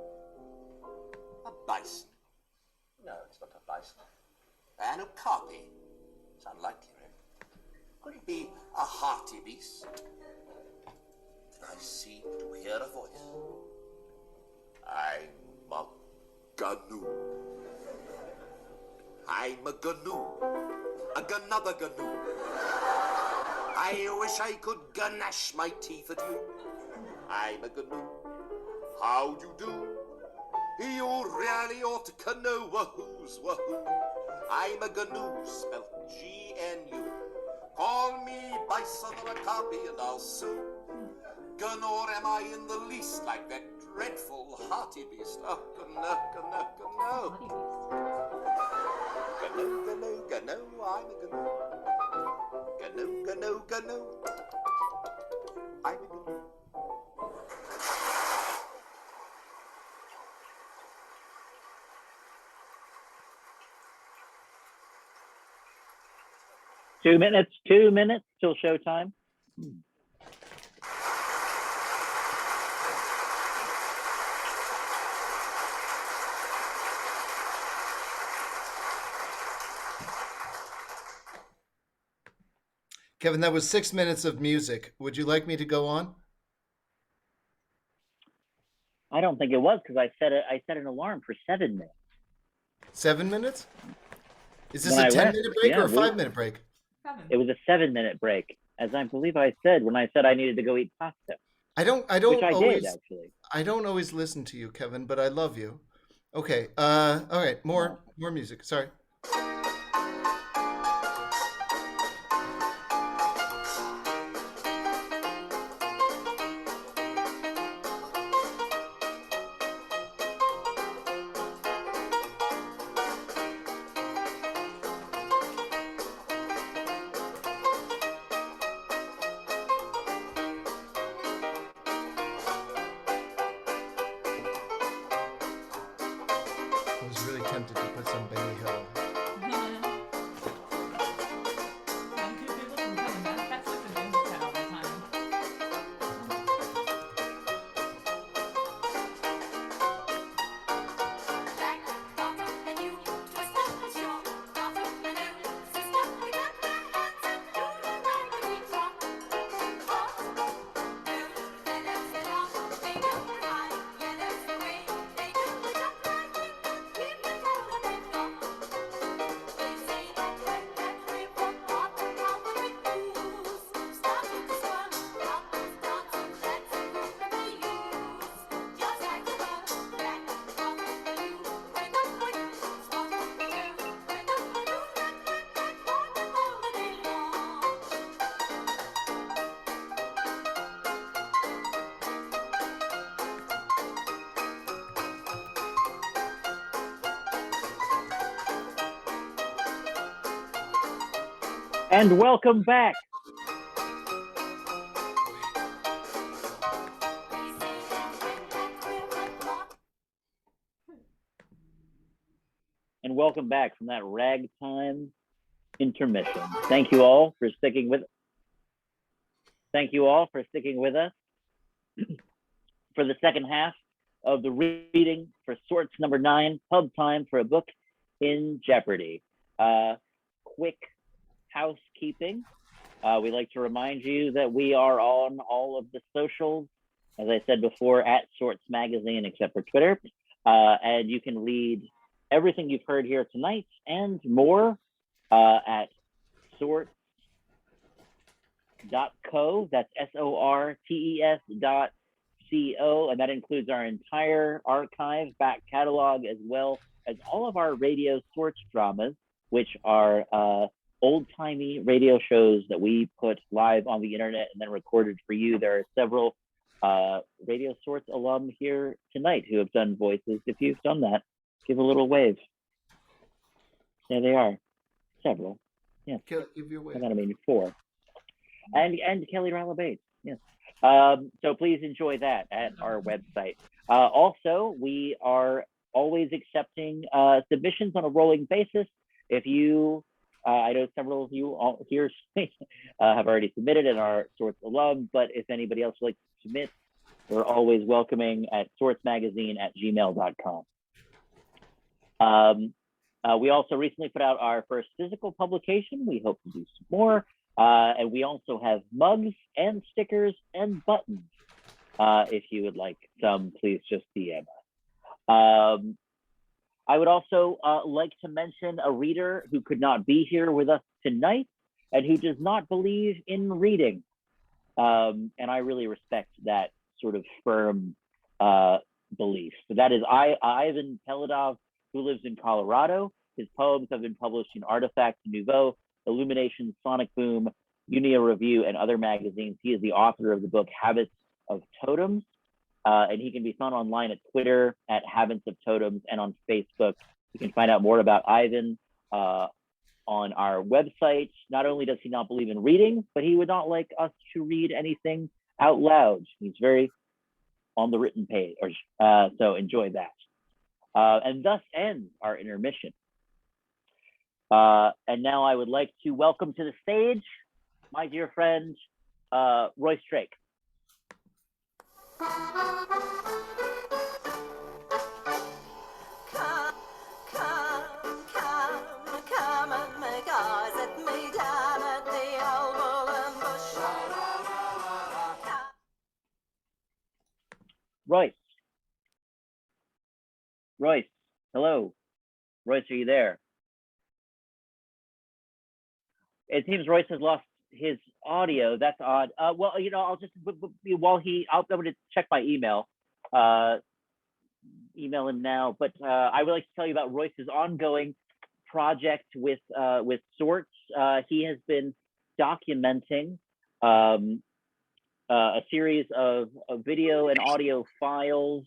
A bison. No, it's not a bison. An okapi. It's unlikely, really. Could it be a hearty beast? Then I seemed to hear a voice. I'm a gnu. I'm a gnu. Another gnu. I wish I could gnash my teeth at you. I'm a gnu. How you do? You really ought to know wahoo's wahoo. I'm a gnu, spelt G-N-U. Call me bison or a copy and I'll sue. Nor am I in the least like that dreadful hearty beast. Oh, gnu. Gnu, I'm a gnu. Gnu. I'm a gnu. Two minutes till showtime. Kevin, that was 6 minutes of music. Would you like me to go on? I don't think it was because I set an alarm for 7 minutes. 7 minutes? Is this When a I 10-minute break yeah, or a we- 5-minute break? It was a 7-minute break, as I believe I said when I said I needed to go eat pasta. I don't Which I always did, actually. I don't always listen to you, Kevin, but I love you. Okay. All right. More music. Sorry. I was really tempted to put some Benny Hill. And welcome back. And welcome back from that ragtime intermission. Thank you all for sticking with us for the second half of the reading for Sorts number 9, Pub Time for a Book in Jeopardy. Quick housekeeping. We like to remind you that we are on all of the socials, as I said before, at Sorts Magazine, except for Twitter. And you can read everything you've heard here tonight and more at sortes.co. That's SORTES.co. And that includes our entire archive, back catalog, as well as all of our radio Sorts dramas, which are old-timey radio shows that we put live on the internet and then recorded for you. There are several Radio Sorts alum here tonight who have done voices. If you've done that, give a little wave. There they are. Several. Yes. Give your wave. I mean, 4. And Kelly Ralla Bates. Yes. So please enjoy that at our website. Also, we are always accepting submissions on a rolling basis. If you I know several of you all here have already submitted and are Sorts alum, but if anybody else would like to submit, we're always welcoming at sortsmagazine@gmail.com. We also recently put out our first physical publication. We hope to do some more. And we also have mugs and stickers and buttons. If you would like some, please just DM us. I would also like to mention a reader who could not be here with us tonight and who does not believe in reading. And I really respect that sort of firm belief. So that is Ivan Peladov, who lives in Colorado. His poems have been published in Artifact, Nouveau, Illumination, Sonic Boom, Unia Review, and other magazines. He is the author of the book Habits of Totems. And he can be found online at Twitter at Habits of Totems and on Facebook. You can find out more about Ivan on our website. Not only does he not believe in reading, but he would not like us to read anything out loud. He's very on the written page, so enjoy that. And thus ends our intermission. And now I would like to welcome to the stage my dear friend, Royce Drake. Come and make eyes at me down at the old Royce, are you there? It seems Royce has lost his audio. That's odd. Well, I'll just while I'm going to check my email. Email him now. But I would like to tell you about Royce's ongoing project with Sorts. He has been documenting a series of video and audio files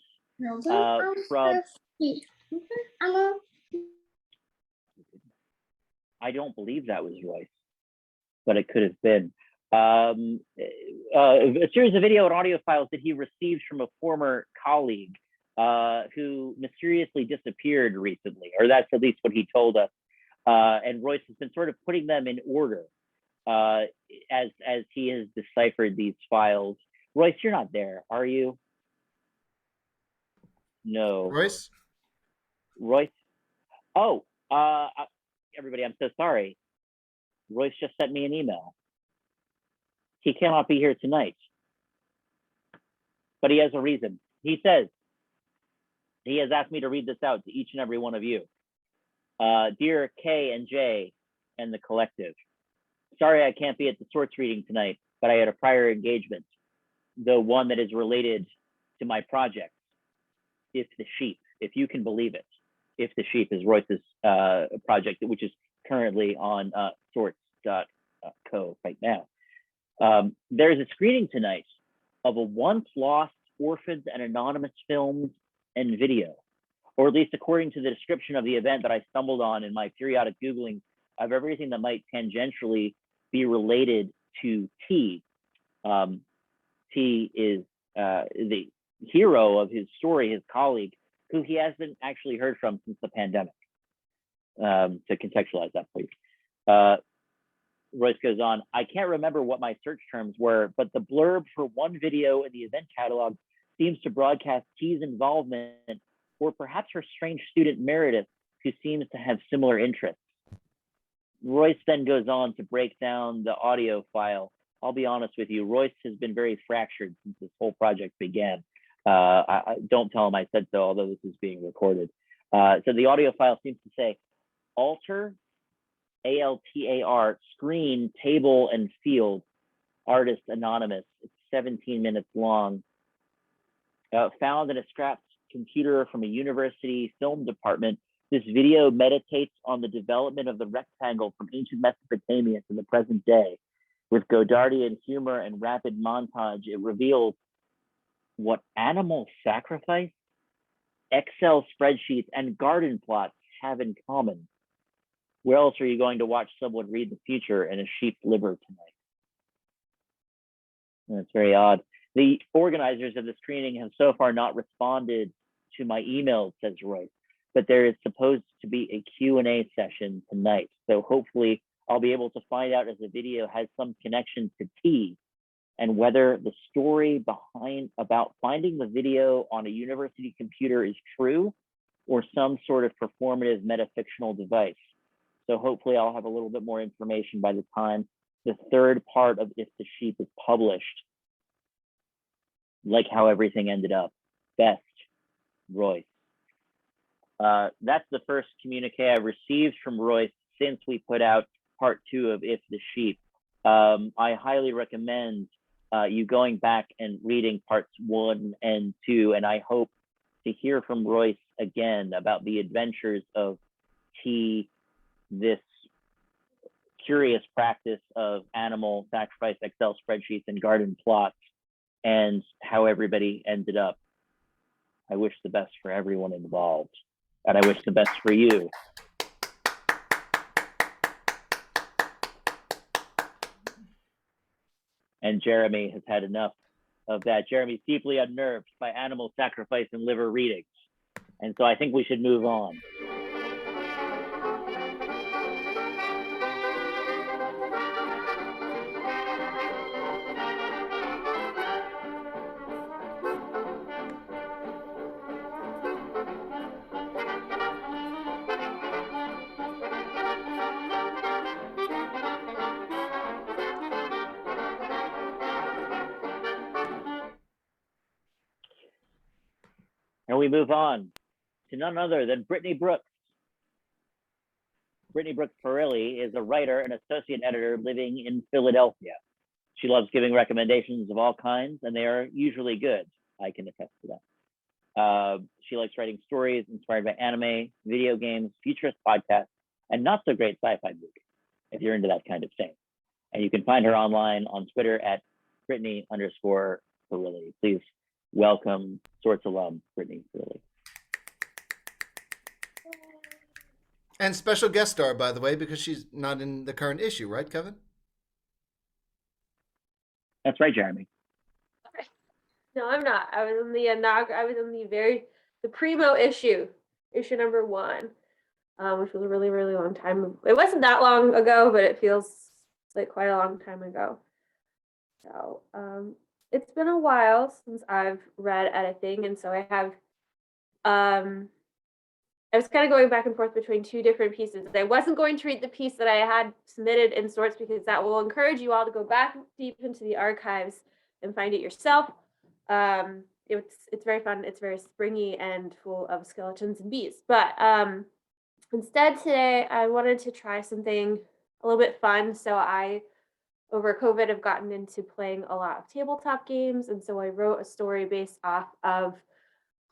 from. I don't believe that was Royce, but it could have been. A series of video and audio files that he received from a former colleague who mysteriously disappeared recently, or that's at least what he told us. And Royce has been sort of putting them in order as he has deciphered these files. Royce, you're not there, are you? No. Royce? Royce? Oh, everybody, I'm so sorry. Royce just sent me an email. He cannot be here tonight, but he has a reason. He says, he has asked me to read this out to each and every one of you. Dear K and J and the collective, sorry I can't be at the Sorts reading tonight, but I had a prior engagement, the one that is related to my project, If the Sheep, if you can believe it. If the Sheep is Royce's project, which is currently on sorts.co right now. There's a screening tonight of a once lost orphans and anonymous films and video, or at least according to the description of the event that I stumbled on in my periodic Googling of everything that might tangentially be related to T. T is the hero of his story, his colleague, who he hasn't actually heard from since the pandemic. To contextualize that, please. Royce goes on, I can't remember what my search terms were, but the blurb for one video in the event catalog seems to broadcast T's involvement, or perhaps her strange student Meredith, who seems to have similar interests. Royce then goes on to break down the audio file. I'll be honest with you, Royce has been very fractured since this whole project began. I don't tell him I said so, although this is being recorded. So the audio file seems to say, alter, ALTAR, screen, table, and field, artist anonymous. It's 17 minutes long. Found in a scrapped computer from a university film department, this video meditates on the development of the rectangle from ancient Mesopotamia to the present day. With Godardian humor and rapid montage, it reveals what animal sacrifice, Excel spreadsheets, and garden plots have in common. Where else are you going to watch someone read the future in a sheep's liver tonight? That's very odd. The organizers of the screening have so far not responded to my emails, says Royce, but there is supposed to be a Q&A session tonight. So hopefully I'll be able to find out if the video has some connection to T and whether the story about finding the video on a university computer is true or some sort of performative metafictional device. So hopefully I'll have a little bit more information by the time the third part of If the Sheep is published, like how everything ended up. Best, Royce. That's the first communique I received from Royce since we put out part 2 of If the Sheep. I highly recommend you going back and reading parts 1 and 2, and I hope to hear from Royce again about the adventures of T, this curious practice of animal sacrifice, Excel spreadsheets, and garden plots, and how everybody ended up. I wish the best for everyone involved, and I wish the best for you. And Jeremy has had enough of that. Jeremy's deeply unnerved by animal sacrifice and liver readings. And so I think we should move on. And we move on to none other than Brittany Brooks, Brittany Brooks Perilli is a writer and associate editor living in Philadelphia. She loves giving recommendations of all kinds, and they are usually good. I can attest to that. She likes writing stories inspired by anime, video games, futurist podcasts, and not so great sci-fi movies, if you're into that kind of thing. And you can find her online on Twitter at Brittany_Perilli. Please welcome Sorts alum, Brittany Perilli. And special guest star, by the way, because she's not in the current issue, right, Kevin? That's right, Jeremy. No, I'm not. I was in the primo issue number 1, which was a really, really long time. It wasn't that long ago, but it feels like quite a long time ago. So it's been a while since I've read anything, and so I have I was kind of going back and forth between 2 different pieces. I wasn't going to read the piece that I had submitted in Sorts because that will encourage you all to go back deep into the archives and find it yourself. It's very fun. It's very springy and full of skeletons and bees. But instead today, I wanted to try something a little bit fun. So I, over COVID, have gotten into playing a lot of tabletop games. And so I wrote a story based off of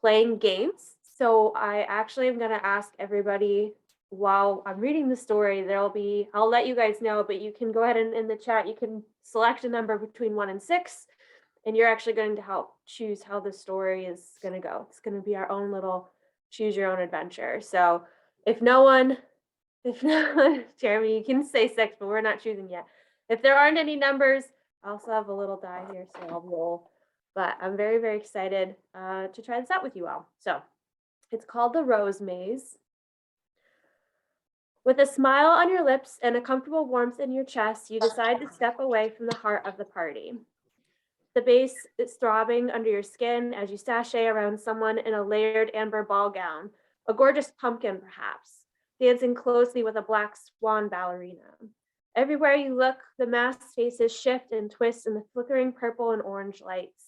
playing games. So I actually am going to ask everybody while I'm reading the story, I'll let you guys know, but you can go ahead and in the chat, you can select a number between 1 and 6, and you're actually going to help choose how the story is going to go. It's going to be our own little choose your own adventure. So if no one, Jeremy, you can say 6, but we're not choosing yet. If there aren't any numbers, I also have a little die here, so I'll roll. But I'm very, very excited to try this out with you all. So it's called The Rose Maze. With a smile on your lips and a comfortable warmth in your chest, you decide to step away from the heart of the party. The bass is throbbing under your skin as you sashay around someone in a layered amber ball gown, a gorgeous pumpkin perhaps, dancing closely with a black swan ballerina. Everywhere you look, the masked faces shift and twist in the flickering purple and orange lights.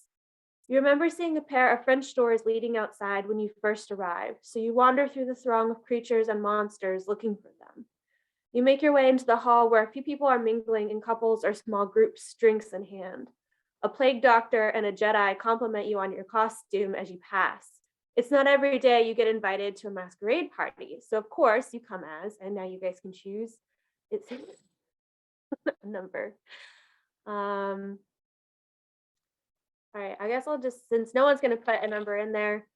You remember seeing a pair of French doors leading outside when you first arrived, so you wander through the throng of creatures and monsters looking for them. You make your way into the hall where a few people are mingling in couples or small groups, drinks in hand. A plague doctor and a Jedi compliment you on your costume as you pass. It's not every day you get invited to a masquerade party, so of course you come as, and now you guys can choose, it's a number. All right, I guess I'll just, since no one's going to put a number in there,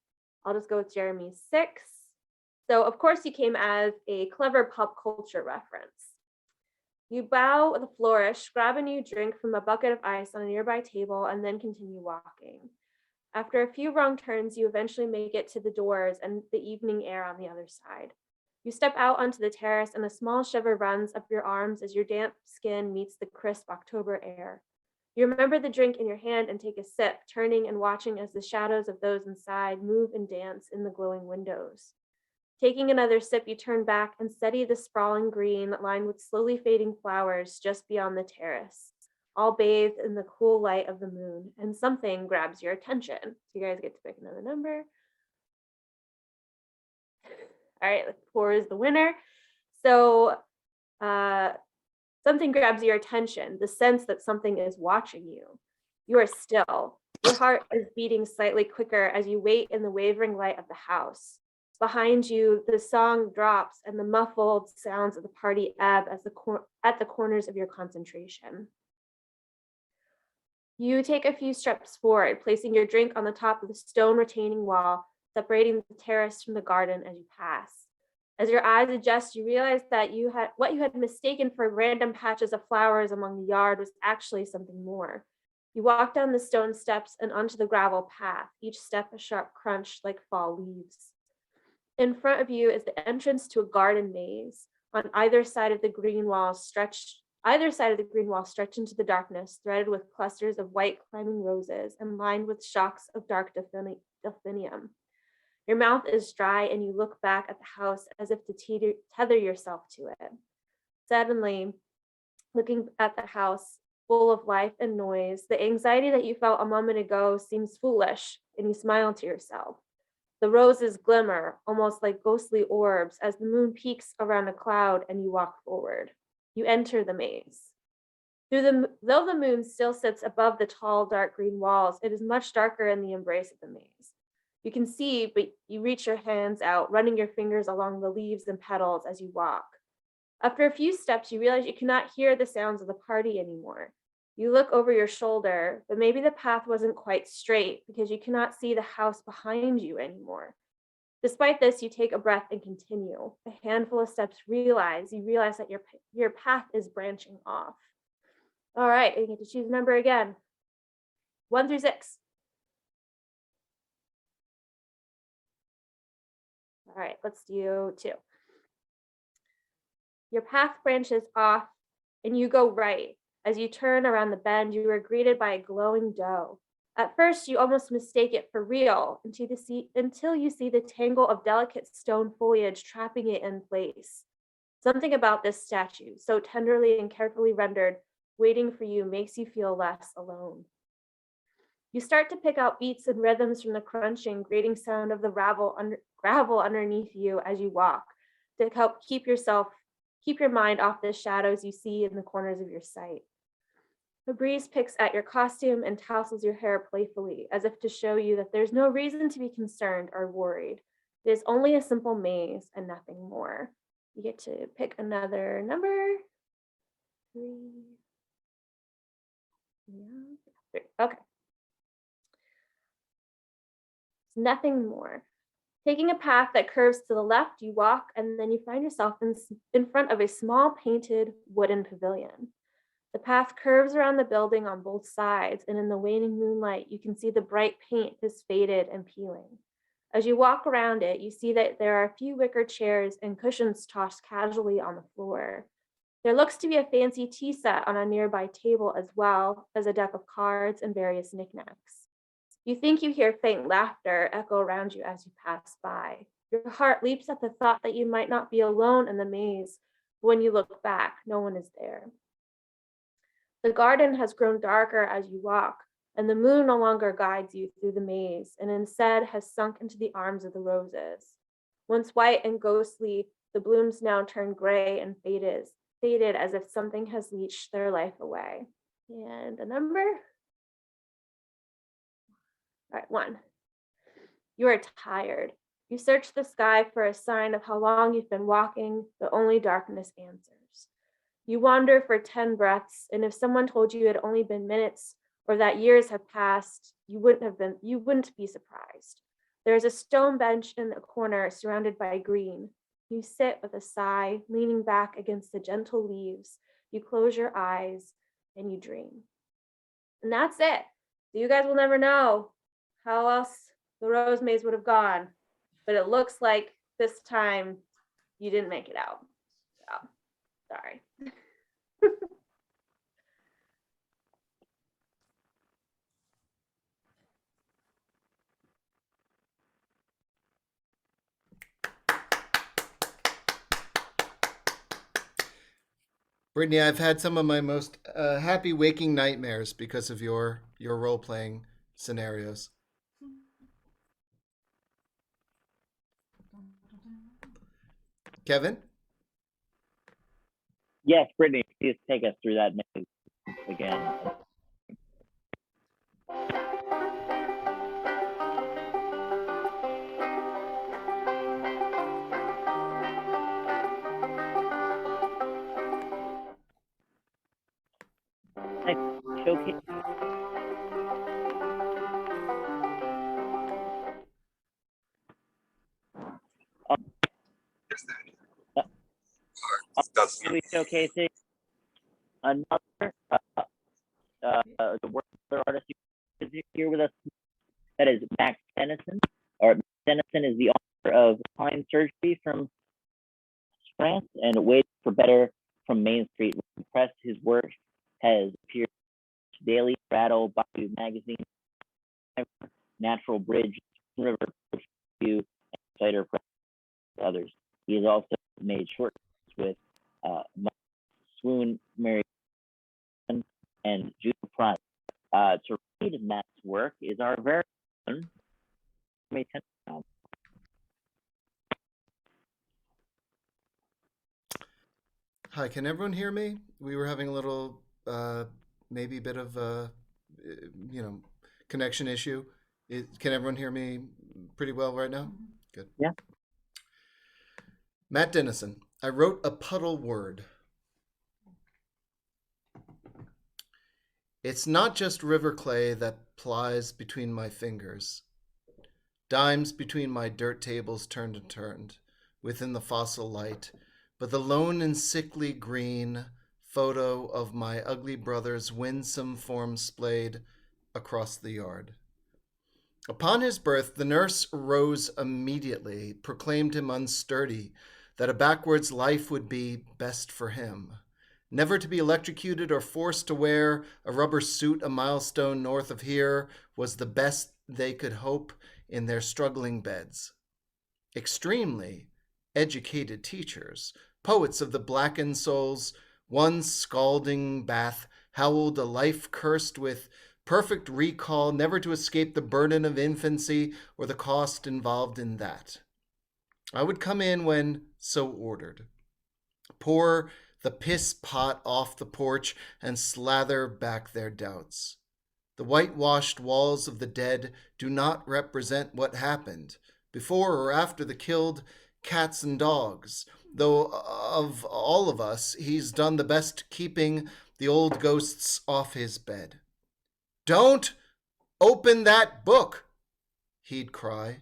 I'll just go with Jeremy's 6. So, of course, you came as a clever pop culture reference. You bow with a flourish, grab a new drink from a bucket of ice on a nearby table, and then continue walking. After a few wrong turns, you eventually make it to the doors and the evening air on the other side. You step out onto the terrace, and a small shiver runs up your arms as your damp skin meets the crisp October air. You remember the drink in your hand and take a sip, turning and watching as the shadows of those inside move and dance in the glowing windows. Taking another sip, you turn back and study the sprawling green lined with slowly fading flowers just beyond the terrace, all bathed in the cool light of the moon, and something grabs your attention. So you guys get to pick another number. All right, 4 is the winner. So something grabs your attention, the sense that something is watching you. You are still. Your heart is beating slightly quicker as you wait in the wavering light of the house. Behind you, the song drops and the muffled sounds of the party ebb at the corners of your concentration. You take a few steps forward, placing your drink on the top of the stone retaining wall, separating the terrace from the garden as you pass. As your eyes adjust, you realize that what you had mistaken for random patches of flowers among the yard was actually something more. You walk down the stone steps and onto the gravel path, each step a sharp crunch like fall leaves. In front of you is the entrance to a garden maze. On either side of the green wall stretched into the darkness, threaded with clusters of white climbing roses and lined with shocks of dark delphinium. Your mouth is dry and you look back at the house as if to tether yourself to it. Suddenly, looking at the house full of life and noise, the anxiety that you felt a moment ago seems foolish and you smile to yourself. The roses glimmer, almost like ghostly orbs, as the moon peeks around a cloud and you walk forward. You enter the maze. Though the moon still sits above the tall, dark green walls, it is much darker in the embrace of the maze. You can see, but you reach your hands out, running your fingers along the leaves and petals as you walk. After a few steps, you realize you cannot hear the sounds of the party anymore. You look over your shoulder, but maybe the path wasn't quite straight because you cannot see the house behind you anymore. Despite this, you take a breath and continue. A handful of steps, you realize that your path is branching off. All right, you get to choose a number again. 1 through 6. All right, let's do 2. Your path branches off and you go right. As you turn around the bend, you are greeted by a glowing doe. At first, you almost mistake it for real until you see the tangle of delicate stone foliage trapping it in place. Something about this statue, so tenderly and carefully rendered, waiting for you makes you feel less alone. You start to pick out beats and rhythms from the crunching, grating sound of the gravel underneath you as you walk to help keep your mind off the shadows you see in the corners of your sight. The breeze picks at your costume and tousles your hair playfully, as if to show you that there's no reason to be concerned or worried. It is only a simple maze and nothing more. You get to pick another number. 3. Yeah, 3. Okay. Nothing more. Taking a path that curves to the left, you walk, and then you find yourself in front of a small painted wooden pavilion. The path curves around the building on both sides, and in the waning moonlight, you can see the bright paint is faded and peeling. As you walk around it, you see that there are a few wicker chairs and cushions tossed casually on the floor. There looks to be a fancy tea set on a nearby table, as well as a deck of cards and various knickknacks. You think you hear faint laughter echo around you as you pass by. Your heart leaps at the thought that you might not be alone in the maze. When you look back, no one is there. The garden has grown darker as you walk, and the moon no longer guides you through the maze, and instead has sunk into the arms of the roses. Once white and ghostly, the blooms now turn gray and faded as if something has leached their life away. And a number? All right, 1. You are tired. You search the sky for a sign of how long you've been walking, but only darkness answers. You wander for 10 breaths, and if someone told you it had only been minutes or that years have passed, you wouldn't be surprised. There is a stone bench in the corner surrounded by green. You sit with a sigh, leaning back against the gentle leaves. You close your eyes and you dream. And that's it. So you guys will never know how else the Rose Maze would have gone, but it looks like this time you didn't make it out. So, sorry. Brittany, I've had some of my most happy waking nightmares because of your role-playing scenarios. Kevin? Yes, Brittany, please take us through that maze again. Showcase. We'll be showcasing another the work of the artist here with us. That is Max Dennison. Or Dennison is the author of Time Surgery from France and Wait for Better from Main Street Press. His work has appeared daily, Rattle, Bayou Magazine, Natural Bridge, River Review, and Cider Press, and others. He has also made short with Swoon, Mary, and Judah Price. To read Matt's work is our very own Hi, can everyone hear me? We were having a little, maybe a bit of a, connection issue. Can everyone hear me pretty well right now? Good. Yeah. Matt Dennison, I wrote a puddle word. It's not just river clay that plies between my fingers. Dimes between my dirt tables turned and turned within the fossil light, but the lone and sickly green photo of my ugly brother's winsome form splayed across the yard. Upon his birth, the nurse rose immediately, proclaimed him unsturdy, that a backwards life would be best for him. Never to be electrocuted or forced to wear a rubber suit a milestone north of here was the best they could hope in their struggling beds. Extremely educated teachers, poets of the blackened souls, one scalding bath howled a life cursed with perfect recall, never to escape the burden of infancy or the cost involved in that. I would come in when so ordered, pour the piss pot off the porch and slather back their doubts. The whitewashed walls of the dead do not represent what happened before or after the killed cats and dogs, though of all of us, he's done the best keeping the old ghosts off his bed. Don't open that book, he'd cry,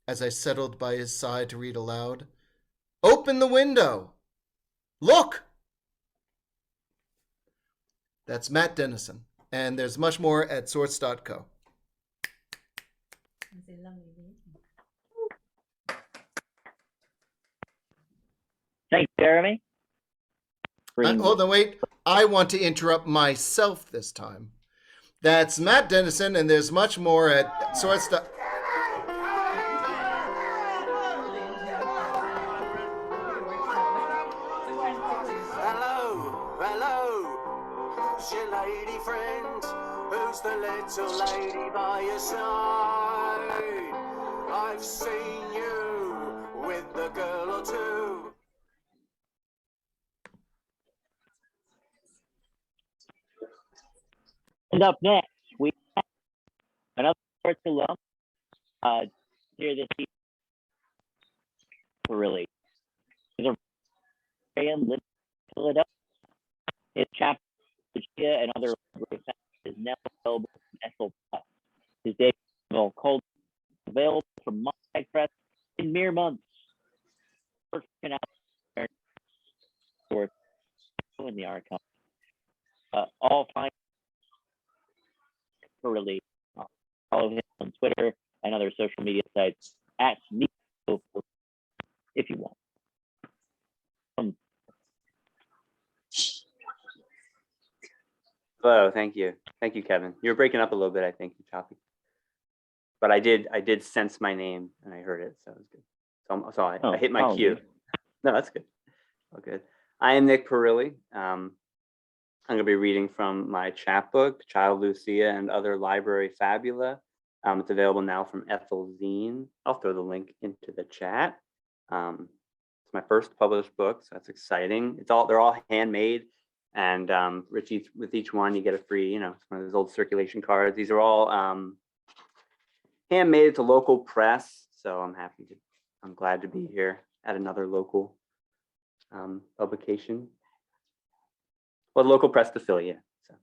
as I settled by his side to read aloud. Open the window. Look! That's Matt Dennison, and there's much more at sorts.co. Thanks, Jeremy. Hold on, wait. I want to interrupt myself this time. That's Matt Dennison, and there's much more at sorts.co. Who's your lady friend? Who's the little lady by your side? I've seen you with the girl or two. And up next, we have another Sorts alum here this evening. Really, he's a fan living in Philadelphia. His chapter and other is now available from Ethel Plus. His debut novel, Cold, available from Montag Press in mere months. Working out Sorts in the archive. All fine for release. Follow him on Twitter and other social media sites at Nico if you want. Hello, thank you. Thank you, Kevin. You were breaking up a little bit, I think, you choppy. But I did sense my name and I heard it, so it was good. So I hit my cue. No, that's good. Oh, good. I am Nick Perilli. I'm gonna be reading from my chapbook, Child Lucia and Other Library Fabula. It's available now from Ethel Zine. I'll throw the link into the chat. It's my first published book, so that's exciting. They're all handmade. And with each one, you get a free, it's one of those old circulation cards. These are all handmade. It's a local press, so I'm glad to be here at another local publication. Well, the local press affiliate, so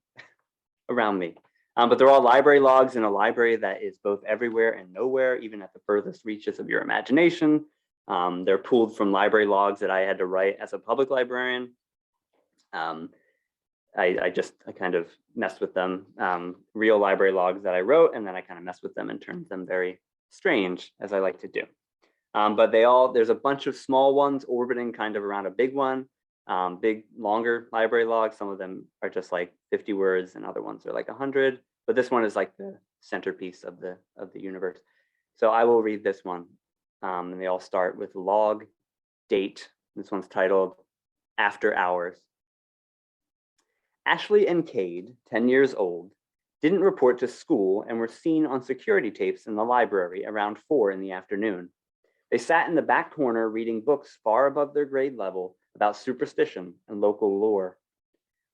around me. But they're all library logs in a library that is both everywhere and nowhere, even at the furthest reaches of your imagination. They're pulled from library logs that I had to write as a public librarian. I kind of messed with them, real library logs that I wrote, and then I kind of messed with them and turned them very strange, as I like to do. But there's a bunch of small ones orbiting kind of around a big one, big, longer library logs. Some of them are just like 50 words and other ones are like 100, but this one is like the centerpiece of the universe. So I will read this one. And they all start with log, date. This one's titled After Hours. Ashley and Cade, 10 years old, didn't report to school and were seen on security tapes in the library around 4 in the afternoon. They sat in the back corner reading books far above their grade level about superstition and local lore.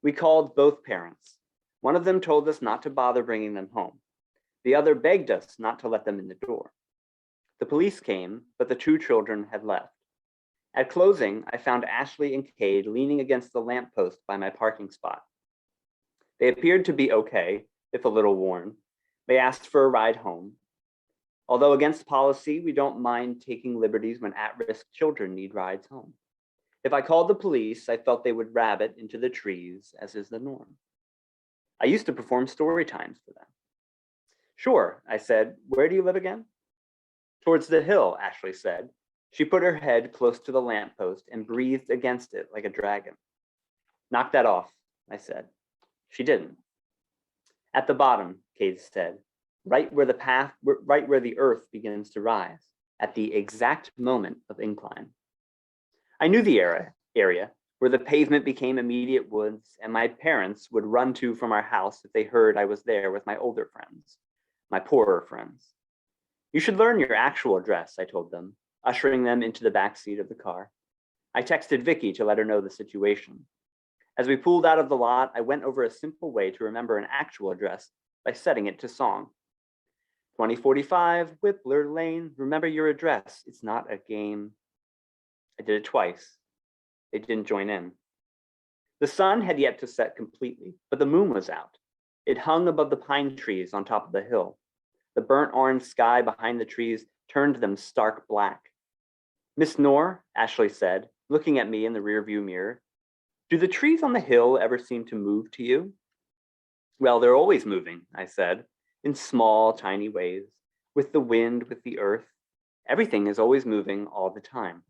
We called both parents. One of them told us not to bother bringing them home. The other begged us not to let them in the door. The police came, but the two children had left. At closing, I found Ashley and Cade leaning against the lamppost by my parking spot. They appeared to be okay, if a little worn. They asked for a ride home. Although against policy, we don't mind taking liberties when at-risk children need rides home. If I called the police, I felt they would rabbit into the trees, as is the norm. I used to perform story times for them. Sure, I said. Where do you live again? Towards the hill, Ashley said. She put her head close to the lamppost and breathed against it like a dragon. Knock that off, I said. She didn't. At the bottom, Cade said, right where the earth begins to rise, at the exact moment of incline. I knew the area where the pavement became immediate woods and my parents would run to from our house if they heard I was there with my older friends, my poorer friends. You should learn your actual address, I told them, ushering them into the back seat of the car. I texted Vicky to let her know the situation. As we pulled out of the lot, I went over a simple way to remember an actual address by setting it to song. 2045 Whippler Lane, remember your address, it's not a game. I did it twice. They didn't join in. The sun had yet to set completely, but the moon was out. It hung above the pine trees on top of the hill. The burnt orange sky behind the trees turned them stark black. Miss Knorr, Ashley said, looking at me in the rearview mirror, do the trees on the hill ever seem to move to you? Well, they're always moving, I said, in small, tiny ways, with the wind, with the earth. Everything is always moving all the time.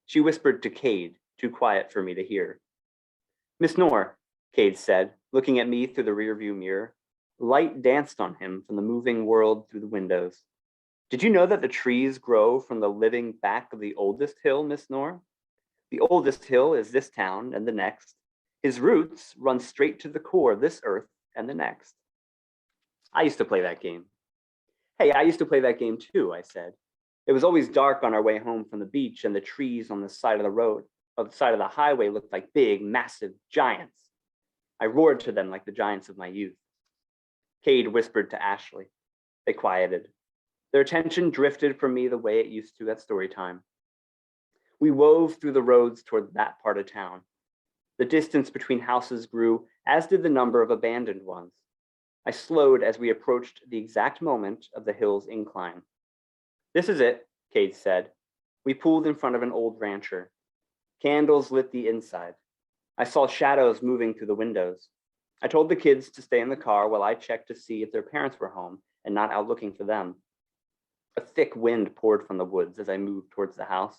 She whispered to Cade, too quiet for me to hear. Miss Knorr, Cade said, looking at me through the rearview mirror. Light danced on him from the moving world through the windows. Did you know that the trees grow from the living back of the oldest hill, Miss Knorr? The oldest hill is this town and the next. His roots run straight to the core of this earth and the next. I used to play that game. Hey, I used to play that game too, I said. It was always dark on our way home from the beach, and the trees on the side of the road, on the side of the highway, looked like big, massive giants. I roared to them like the giants of my youth. Cade whispered to Ashley. They quieted. Their attention drifted from me the way it used to at story time. We wove through the roads toward that part of town. The distance between houses grew, as did the number of abandoned ones. I slowed as we approached the exact moment of the hill's incline. This is it, Cade said. We pulled in front of an old rancher. Candles lit the inside. I saw shadows moving through the windows. I told the kids to stay in the car while I checked to see if their parents were home and not out looking for them. A thick wind poured from the woods as I moved towards the house.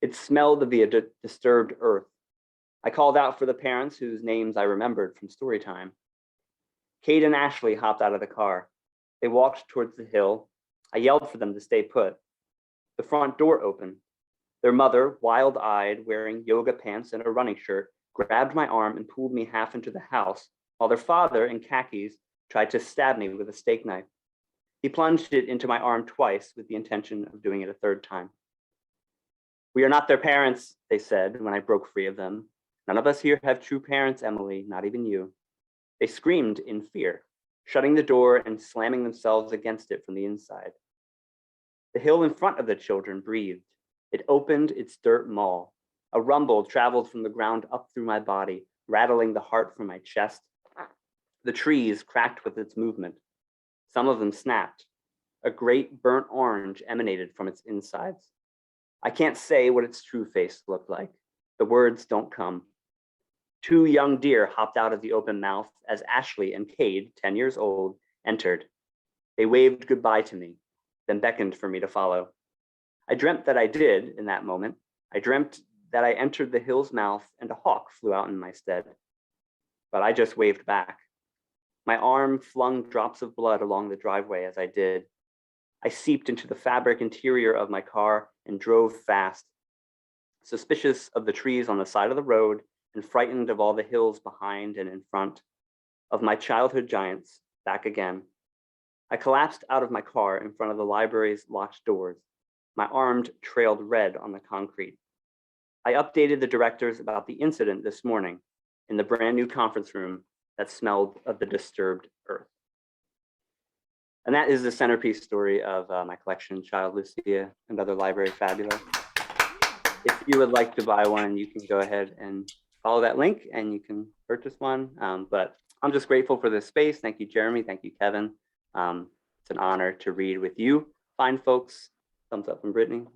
It smelled of the disturbed earth. I called out for the parents whose names I remembered from story time. Cade and Ashley hopped out of the car. They walked towards the hill. I yelled for them to stay put. The front door opened. Their mother, wild-eyed, wearing yoga pants and a running shirt, grabbed my arm and pulled me half into the house, while their father, in khakis, tried to stab me with a steak knife. He plunged it into my arm twice with the intention of doing it a third time. We are not their parents, they said when I broke free of them. None of us here have true parents, Emily, not even you. They screamed in fear, shutting the door and slamming themselves against it from the inside. The hill in front of the children breathed. It opened its dirt maw. A rumble traveled from the ground up through my body, rattling the heart from my chest. The trees cracked with its movement. Some of them snapped. A great burnt orange emanated from its insides. I can't say what its true face looked like. The words don't come. 2 young deer hopped out of the open mouth as Ashley and Cade, 10 years old, entered. They waved goodbye to me, then beckoned for me to follow. I dreamt that I did in that moment. I dreamt that I entered the hill's mouth and a hawk flew out in my stead. But I just waved back. My arm flung drops of blood along the driveway as I did. I seeped into the fabric interior of my car and drove fast, suspicious of the trees on the side of the road and frightened of all the hills behind and in front, of my childhood giants back again. I collapsed out of my car in front of the library's locked doors. My arm trailed red on the concrete. I updated the directors about the incident this morning in the brand new conference room that smelled of the disturbed earth. And that is the centerpiece story of my collection, Child Lucia and Other Library Fabula. If you would like to buy one, you can go ahead and follow that link and you can purchase one. But I'm just grateful for this space. Thank you, Jeremy. Thank you, Kevin. It's an honor to read with you, fine folks. Thumbs up from Brittany.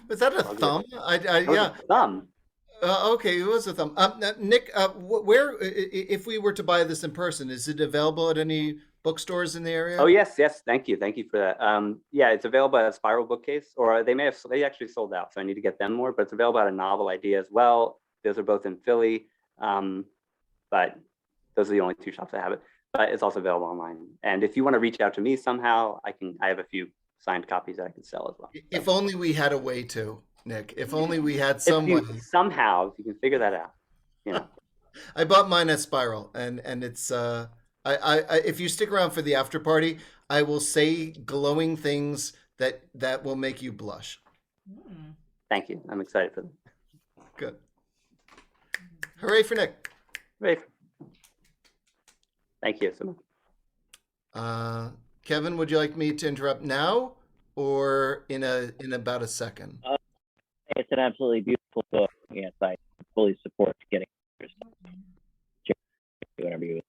Was that a thumb? Yeah. Thumb. Okay, it was a thumb. Nick, where, if we were to buy this in person, is it available at any bookstores in the area? Oh yes, thank you for that. Yeah, it's available at a Spiral Bookcase, or they actually sold out, so I need to get them more. But it's available at a Novel Idea as well. Those are both in Philly, but those are the only two shops that have it. But it's also available online. And if you want to reach out to me somehow, I have a few signed copies that I can sell as well. If only we had a way to, Nick. If only we had someone. If you can figure that out, you know. I bought mine at Spiral, and it's if you stick around for the after party, I will say glowing things that will make you blush. Thank you. I'm excited for them. Good. Hooray for Nick. Hooray. Thank you so much. Kevin, would you like me to interrupt now or in about a second? It's an absolutely beautiful book. Yes, I fully support getting whatever you.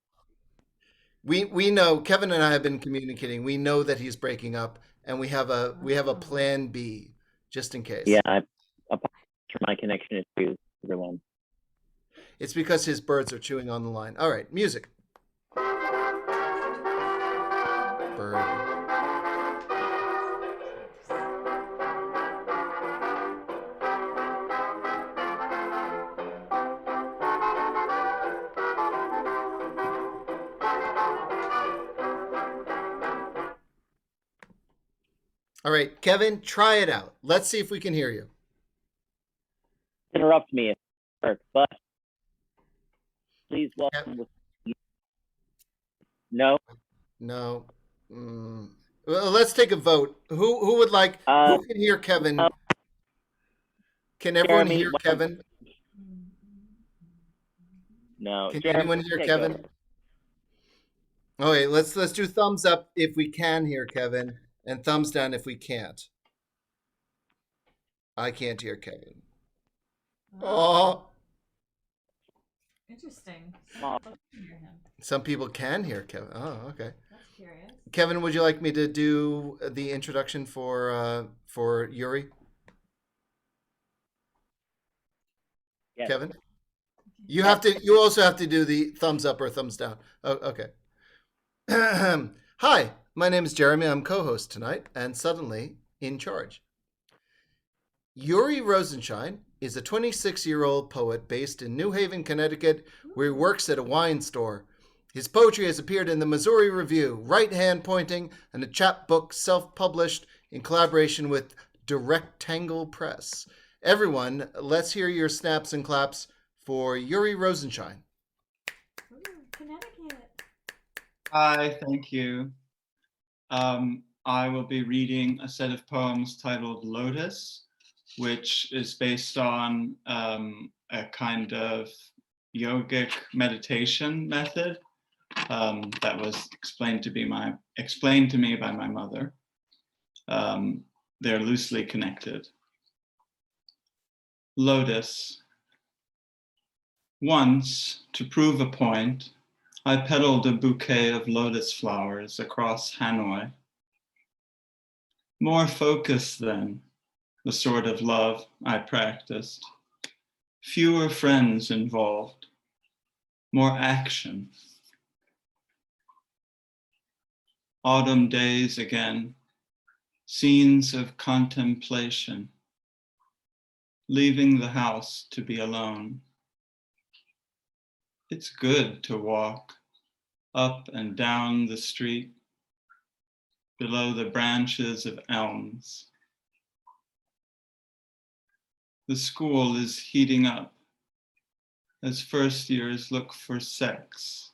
We know Kevin and I have been communicating. We know that he's breaking up, and we have a plan B just in case. Yeah, I apologize for my connection issues, everyone. It's because his birds are chewing on the line. All right, music. Bird. All right, Kevin, try it out. Let's see if we can hear you. Interrupt me if it works, but please welcome. No. No. Well, let's take a vote. Who would like? Who can hear Kevin? Can everyone hear Kevin? No. Can anyone hear Kevin? Okay, let's do thumbs up if we can hear Kevin, and thumbs down if we can't. I can't hear Kevin. Oh. Interesting. Some people can hear Kevin. Oh, okay. That's curious. Kevin, would you like me to do the introduction for Yuri? Yes. Kevin, you have to. You also have to do the thumbs up or thumbs down. Oh, okay. Hi, my name is Jeremy. I'm co-host tonight, and suddenly in charge. Yuri Rosenshine is a 26-year-old poet based in New Haven, Connecticut, where he works at a wine store. His poetry has appeared in the Missouri Review, Right Hand Pointing, and a chapbook self-published in collaboration with Directangle Press. Everyone, let's hear your snaps and claps for Yuri Rosenshine. Ooh, Connecticut. Hi, thank you. I will be reading a set of poems titled Lotus, which is based on a kind of yogic meditation method that was explained to me by my mother. They're loosely connected. Lotus. Once, to prove a point, I peddled a bouquet of lotus flowers across Hanoi. More focus then, the sort of love I practiced. Fewer friends involved, more action. Autumn days again, scenes of contemplation, leaving the house to be alone. It's good to walk up and down the street below the branches of elms. The school is heating up as first years look for sex,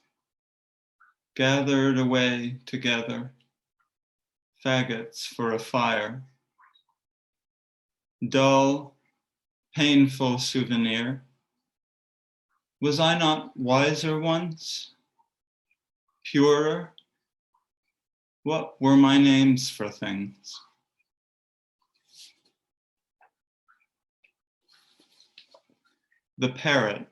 gathered away together, faggots for a fire. Dull, painful souvenir. Was I not wiser once? Purer? What were my names for things? The parrot.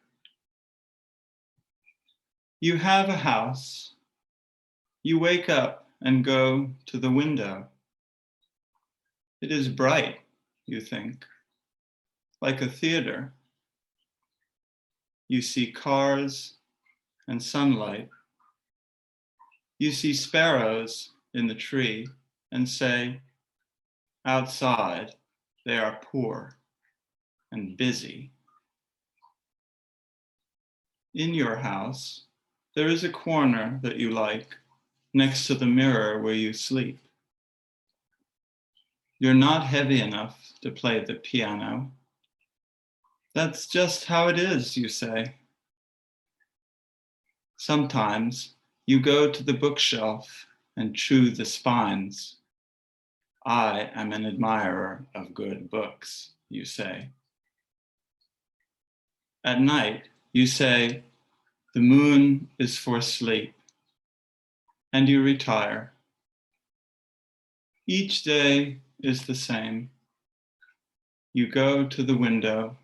You have a house. You wake up and go to the window. It is bright, you think, like a theater. You see cars and sunlight. You see sparrows in the tree and say, outside, they are poor and busy. In your house, there is a corner that you like next to the mirror where you sleep. You're not heavy enough to play the piano. That's just how it is, you say. Sometimes you go to the bookshelf and chew the spines. I am an admirer of good books, you say. At night, you say, the moon is for sleep, and you retire. Each day is the same. You go to the window.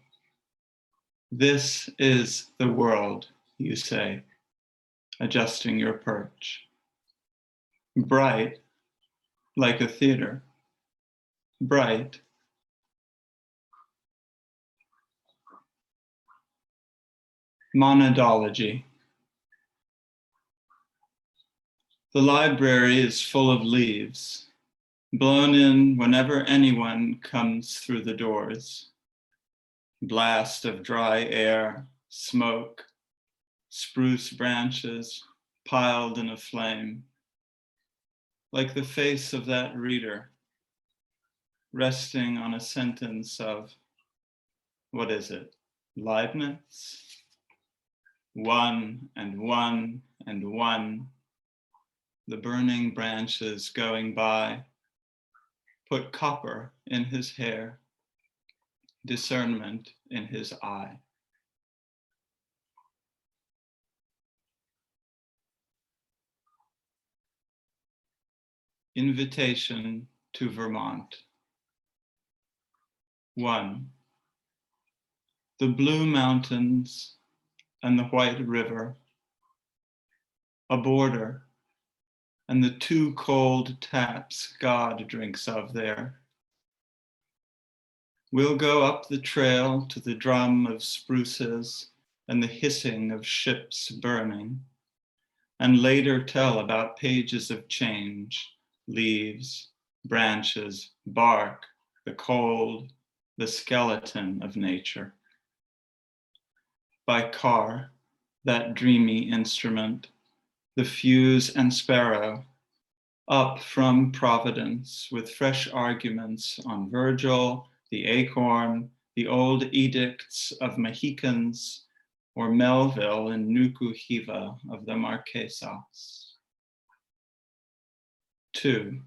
This is the world, you say, adjusting your perch. Bright, like a theater. Bright. Monadology. The library is full of leaves, blown in whenever anyone comes through the doors. Blast of dry air, smoke, spruce branches piled in a flame, like the face of that reader, resting on a sentence of, what is it, Leibniz? One and one and one, the burning branches going by, put copper in his hair, discernment in his eye. Invitation to Vermont. 1. The blue mountains and the white river, a border, and the 2 cold taps God drinks of there. We'll go up the trail to the drum of spruces and the hissing of ships burning, and later tell about pages of change, leaves, branches, bark, the cold, the skeleton of nature. By car, that dreamy instrument, the fuse and sparrow, up from Providence with fresh arguments on Virgil, the acorn, the old edicts of Mohicans, or Melville in Nuku Hiva of the Marquesas. 2.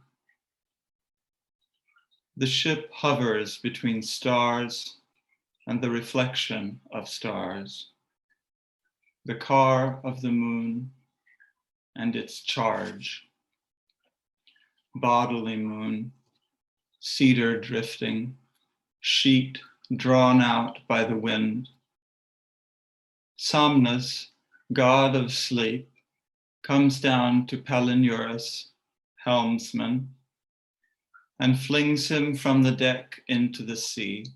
The ship hovers between stars and the reflection of stars, the car of the moon and its charge. Bodily moon, cedar drifting, sheet drawn out by the wind. Somnus, god of sleep, comes down to Palinurus, helmsman, and flings him from the deck into the sea,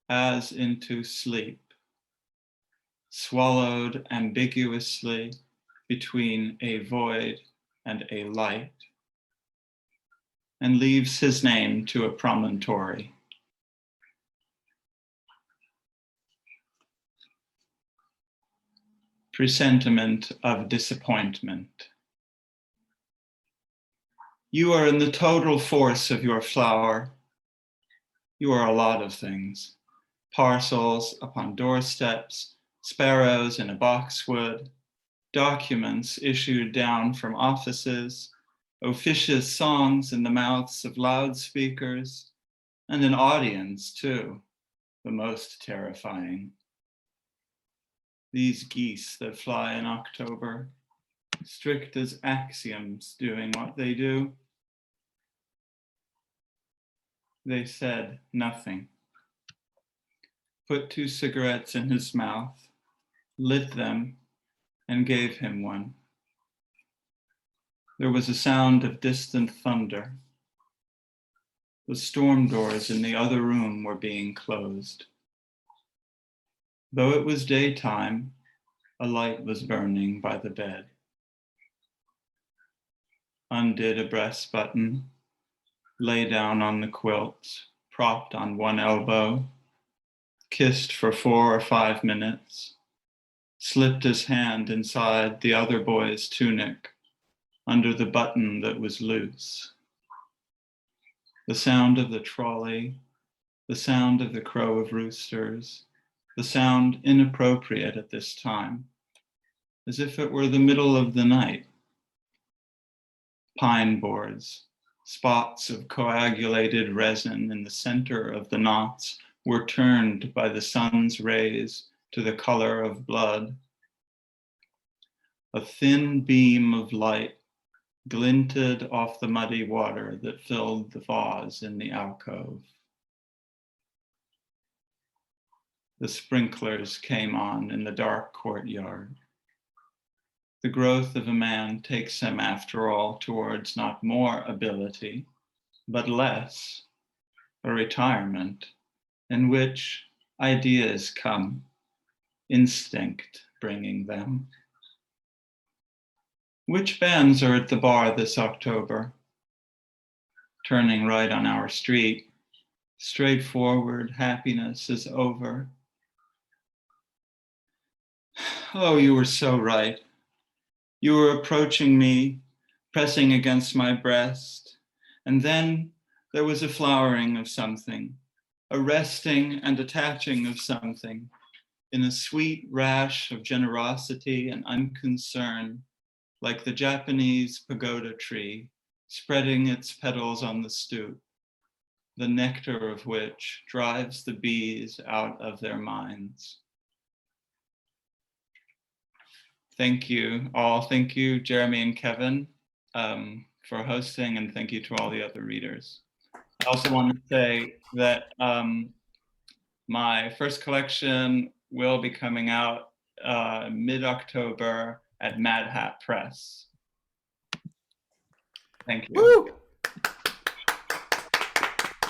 as into sleep, swallowed ambiguously between a void and a light, and leaves his name to a promontory. Presentiment of disappointment. You are in the total force of your flower. You are a lot of things. Parcels upon doorsteps, sparrows in a boxwood, documents issued down from offices, officious songs in the mouths of loudspeakers, and an audience too, the most terrifying. These geese that fly in October, strict as axioms doing what they do. They said nothing. Put 2 cigarettes in his mouth, lit them, and gave him one. There was a sound of distant thunder. The storm doors in the other room were being closed. Though it was daytime, a light was burning by the bed. Undid a breast button, lay down on the quilt, propped on one elbow, kissed for 4 or 5 minutes, slipped his hand inside the other boy's tunic under the button that was loose. The sound of the trolley, the sound of the crow of roosters, the sound inappropriate at this time, as if it were the middle of the night. Pine boards, spots of coagulated resin in the center of the knots were turned by the sun's rays to the color of blood. A thin beam of light glinted off the muddy water that filled the vase in the alcove. The sprinklers came on in the dark courtyard. The growth of a man takes him, after all, towards not more ability, but less, a retirement in which ideas come, instinct bringing them. Which bands are at the bar this October? Turning right on our street, straightforward happiness is over. Oh, you were so right. You were approaching me, pressing against my breast, and then there was a flowering of something, a resting and attaching of something, in a sweet rash of generosity and unconcern, like the Japanese pagoda tree, spreading its petals on the stoop, the nectar of which drives the bees out of their minds. Thank you all. Thank you, Jeremy and Kevin, for hosting, and thank you to all the other readers. I also want to say that my first collection will be coming out mid-October at Mad Hat Press. Thank you. Woo!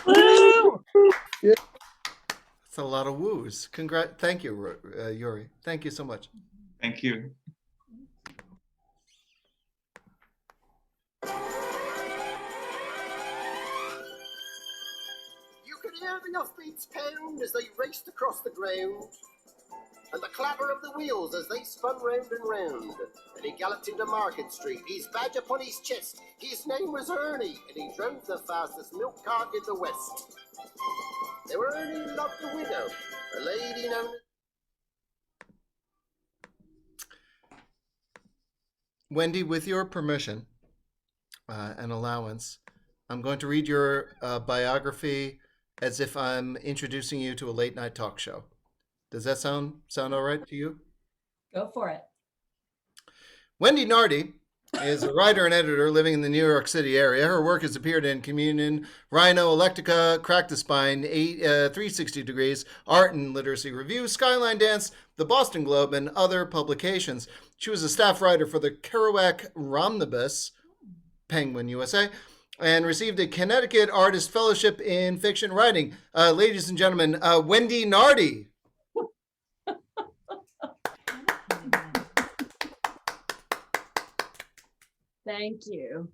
Woo! Yeah. That's a lot of woos. Thank you, Yuri. Thank you so much. Thank you. You could hear the offbeats pound as they raced across the ground, and the clatter of the wheels as they spun round and round. And he galloped into Market Street, his badge upon his chest. His name was Ernie, and he drove the fastest milk cart in the West. Now Ernie loved a widow, a lady known as... Wendy, with your permission and allowance, I'm going to read your biography as if I'm introducing you to a late night talk show. Does that sound all right to you? Go for it. Wendy Nardi is a writer and editor living in the New York City area. Her work has appeared in Communion, Rhino, Electica, Crack the Spine, 360 Degrees, Art and Literacy Review, Skyline Dance, the Boston Globe, and other publications. She was a staff writer for the Kerouac Romnibus, Penguin, USA, and received a Connecticut Artist Fellowship in Fiction Writing. Ladies and gentlemen, Wendy Nardi. Thank you.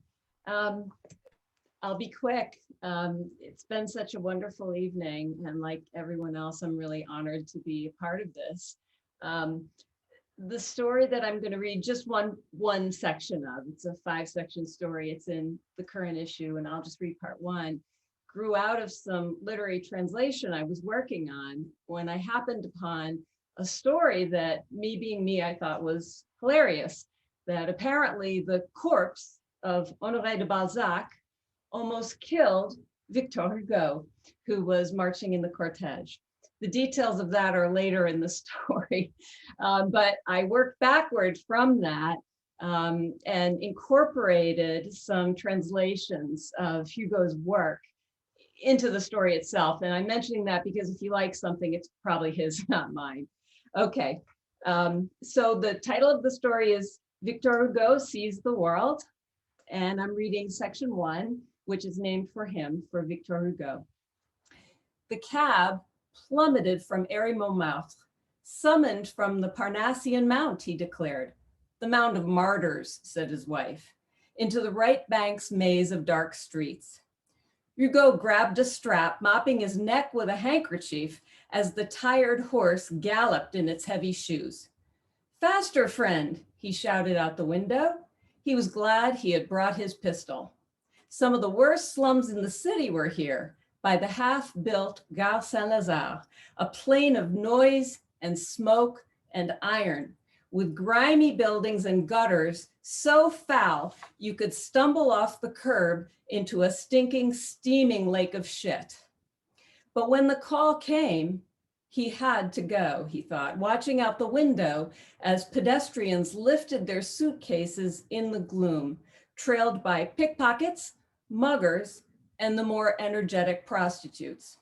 I'll be quick. It's been such a wonderful evening, and like everyone else, I'm really honored to be a part of this. The story that I'm going to read, just one section of, it's a 5-section story. It's in the current issue, and I'll just read part 1. Grew out of some literary translation I was working on when I happened upon a story that, me being me, I thought was hilarious. That apparently the corpse of Honoré de Balzac almost killed Victor Hugo, who was marching in the cortege. The details of that are later in the story, but I worked backward from that and incorporated some translations of Hugo's work into the story itself. And I'm mentioning that because if you like something, it's probably his, not mine. Okay, so the title of the story is Victor Hugo Sees the World. And I'm reading section 1, which is named for him, for Victor Hugo. The cab plummeted from airy Montmartre, summoned from the Parnassian Mount, he declared. The Mount of Martyrs, said his wife, into the right bank's maze of dark streets. Hugo grabbed a strap, mopping his neck with a handkerchief as the tired horse galloped in its heavy shoes. Faster, friend, he shouted out the window. He was glad he had brought his pistol. Some of the worst slums in the city were here, by the half-built Gare Saint-Lazare, a plain of noise and smoke and iron, with grimy buildings and gutters so foul you could stumble off the curb into a stinking, steaming lake of shit. But when the call came, he had to go, he thought, watching out the window as pedestrians lifted their suitcases in the gloom, trailed by pickpockets, muggers, and the more energetic prostitutes.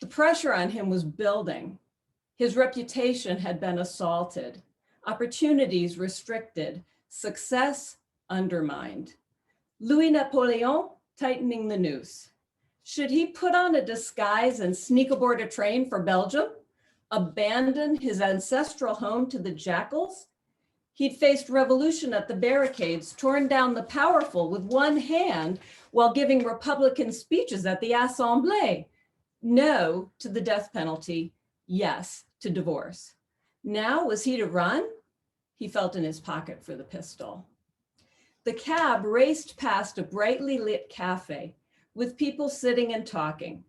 The pressure on him was building. His reputation had been assaulted, opportunities restricted, success undermined. Louis Napoleon tightening the noose. Should he put on a disguise and sneak aboard a train for Belgium? Abandon his ancestral home to the jackals? He'd faced revolution at the barricades, torn down the powerful with one hand while giving Republican speeches at the Assemblée. No to the death penalty, yes to divorce. Now was he to run? He felt in his pocket for the pistol. The cab raced past a brightly lit cafe with people sitting and talking.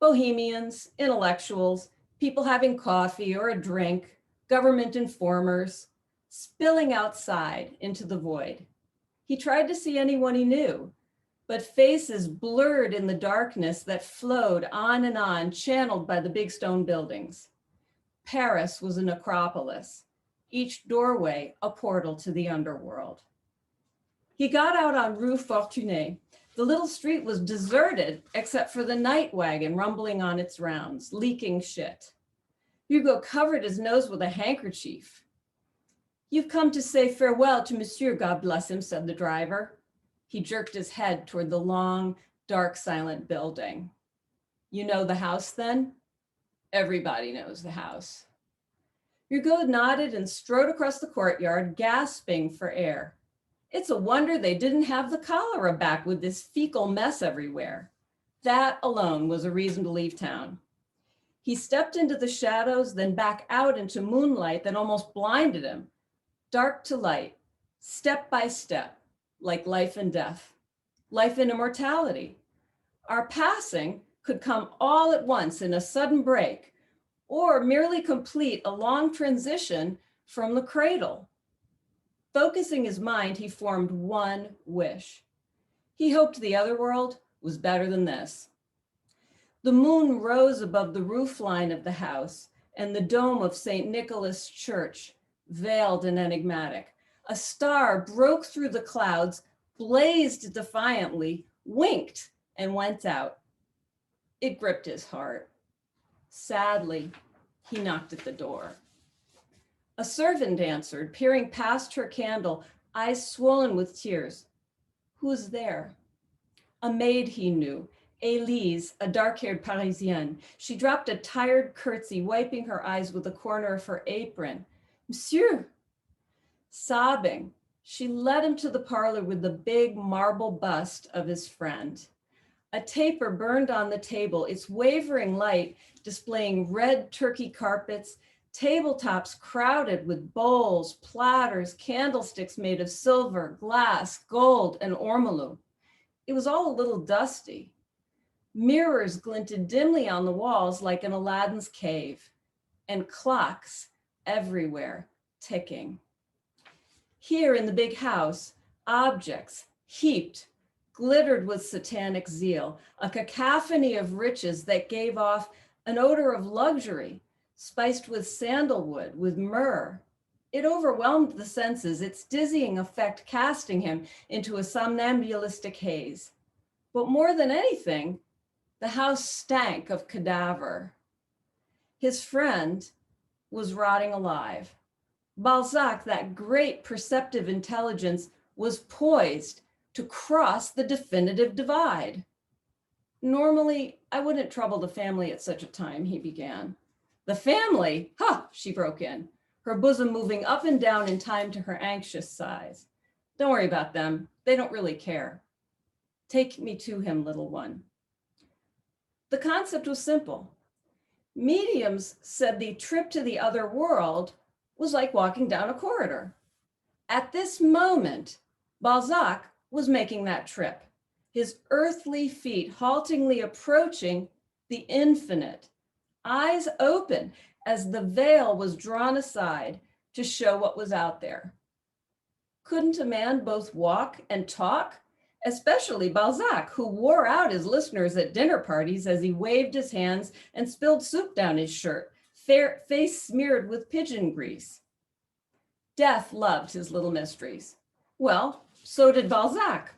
Bohemians, intellectuals, people having coffee or a drink, government informers, spilling outside into the void. He tried to see anyone he knew, but faces blurred in the darkness that flowed on and on, channeled by the big stone buildings. Paris was a necropolis, each doorway a portal to the underworld. He got out on Rue Fortuné. The little street was deserted except for the night wagon rumbling on its rounds, leaking shit. Hugo covered his nose with a handkerchief. You've come to say farewell to Monsieur, God bless him, said the driver. He jerked his head toward the long, dark, silent building. You know the house then? Everybody knows the house. Hugo nodded and strode across the courtyard, gasping for air. It's a wonder they didn't have the cholera back with this fecal mess everywhere. That alone was a reason to leave town. He stepped into the shadows, then back out into moonlight that almost blinded him. Dark to light, step by step, like life and death, life and immortality. Our passing could come all at once in a sudden break, or merely complete a long transition from the cradle. Focusing his mind, he formed one wish. He hoped the other world was better than this. The moon rose above the roofline of the house and the dome of St. Nicholas Church, veiled and enigmatic. A star broke through the clouds, blazed defiantly, winked, and went out. It gripped his heart. Sadly, he knocked at the door. A servant answered, peering past her candle, eyes swollen with tears. Who's there? A maid he knew, Élise, a dark-haired Parisienne. She dropped a tired curtsy, wiping her eyes with the corner of her apron. Monsieur. Sobbing, she led him to the parlor with the big marble bust of his friend. A taper burned on the table, its wavering light displaying red turkey carpets, tabletops crowded with bowls, platters, candlesticks made of silver, glass, gold, and ormolu. It was all a little dusty. Mirrors glinted dimly on the walls like in Aladdin's cave, and clocks everywhere ticking. Here in the big house, objects heaped, glittered with satanic zeal, a cacophony of riches that gave off an odor of luxury, spiced with sandalwood, with myrrh. It overwhelmed the senses, its dizzying effect casting him into a somnambulistic haze. But more than anything, the house stank of cadaver. His friend was rotting alive. Balzac, that great perceptive intelligence, was poised to cross the definitive divide. Normally, I wouldn't trouble the family at such a time, he began. The family? Ha, she broke in, her bosom moving up and down in time to her anxious sighs. Don't worry about them. They don't really care. Take me to him, little one. The concept was simple. Mediums said the trip to the other world was like walking down a corridor. At this moment, Balzac was making that trip, his earthly feet haltingly approaching the infinite, eyes open as the veil was drawn aside to show what was out there. Couldn't a man both walk and talk? Especially Balzac, who wore out his listeners at dinner parties as he waved his hands and spilled soup down his shirt, face smeared with pigeon grease. Death loved his little mysteries. Well, so did Balzac.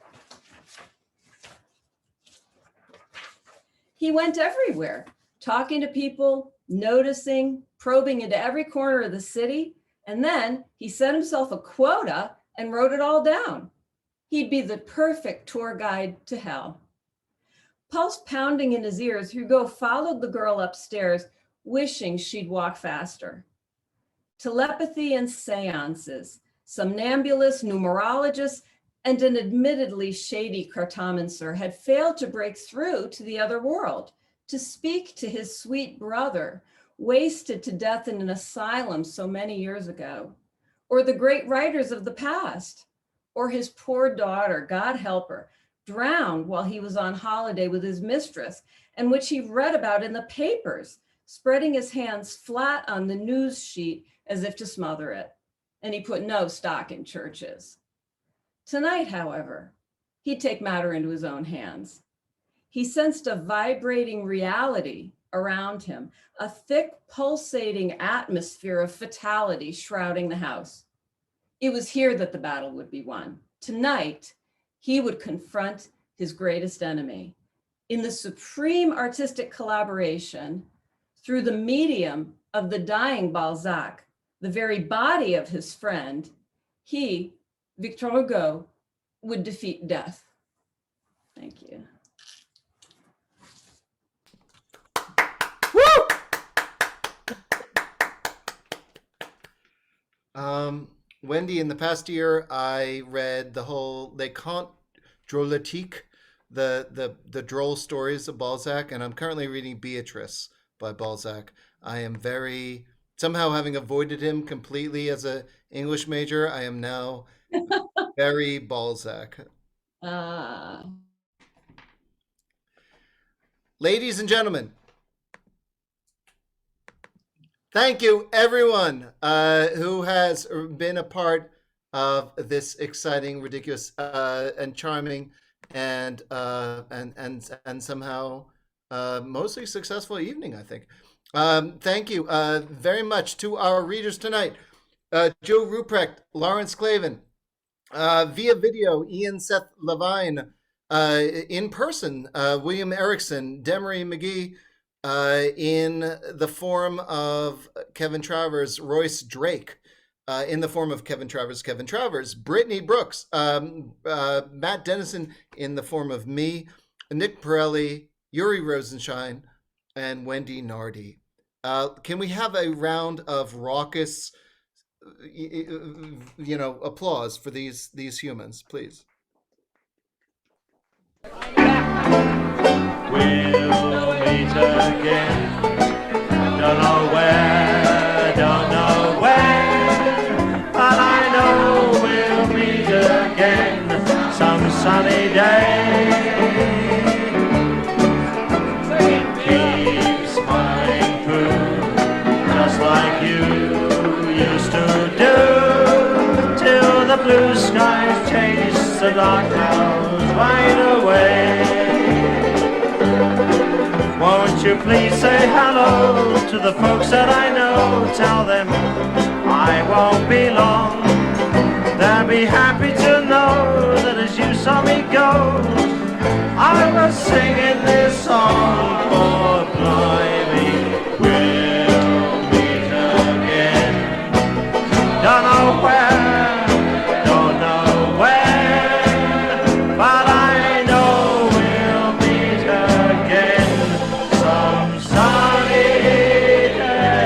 He went everywhere, talking to people, noticing, probing into every corner of the city, and then he set himself a quota and wrote it all down. He'd be the perfect tour guide to hell. Pulse pounding in his ears, Hugo followed the girl upstairs, wishing she'd walk faster. Telepathy and seances, somnambulists, numerologists, and an admittedly shady cartomancer had failed to break through to the other world, to speak to his sweet brother, wasted to death in an asylum so many years ago, or the great writers of the past, or his poor daughter, God help her, drowned while he was on holiday with his mistress, and which he read about in the papers, spreading his hands flat on the news sheet as if to smother it. And he put no stock in churches. Tonight, however, he'd take matter into his own hands. He sensed a vibrating reality around him, a thick, pulsating atmosphere of fatality shrouding the house. It was here that the battle would be won. Tonight, he would confront his greatest enemy. In the supreme artistic collaboration, through the medium of the dying Balzac, the very body of his friend, he, Victor Hugo, would defeat death. Thank you. Wendy, in the past year, I read the whole Les Contes Drôlatiques, the droll stories of Balzac, and I'm currently reading Beatrice by Balzac. I am somehow having avoided him completely as an English major, I am now very Balzac. Ladies and gentlemen, thank you, everyone who has been a part of this exciting, ridiculous, and charming, and somehow mostly successful evening, I think. Thank you very much to our readers tonight: Joe Rupprecht, Laurence Klavan, via video, Seth, Levine, in person, William Erikson, Demree, McGhee. In the form of Kevin Travers, Royce Drake, in the form of Kevin Travers, Brittany Brooks, Matt Dennison in the form of me, Nick Pirelli, Yuri Rosenshine, and Wendy Nardi. Can we have a round of raucous, applause for these humans, please? We'll meet again. Don't know where, but I know we'll meet again some sunny day. Keep smiling through, just like you used to do, till the blue skies chase the dark clouds right away. Won't you please say hello to the folks that I know? Tell them I won't be long. They'll be happy to know that as you saw me go, I was singing this song for blimey, we'll meet again. Don't know where, don't know where, but I know we'll meet again some sunny day.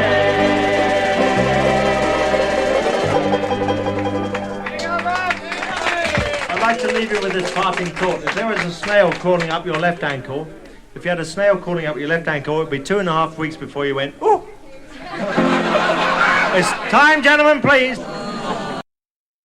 I'd like to leave you with this parting thought. If there was a snail crawling up your left ankle, if you had a snail crawling up your left ankle, it would be 2.5 weeks before you went, ooh. It's time, gentlemen, please.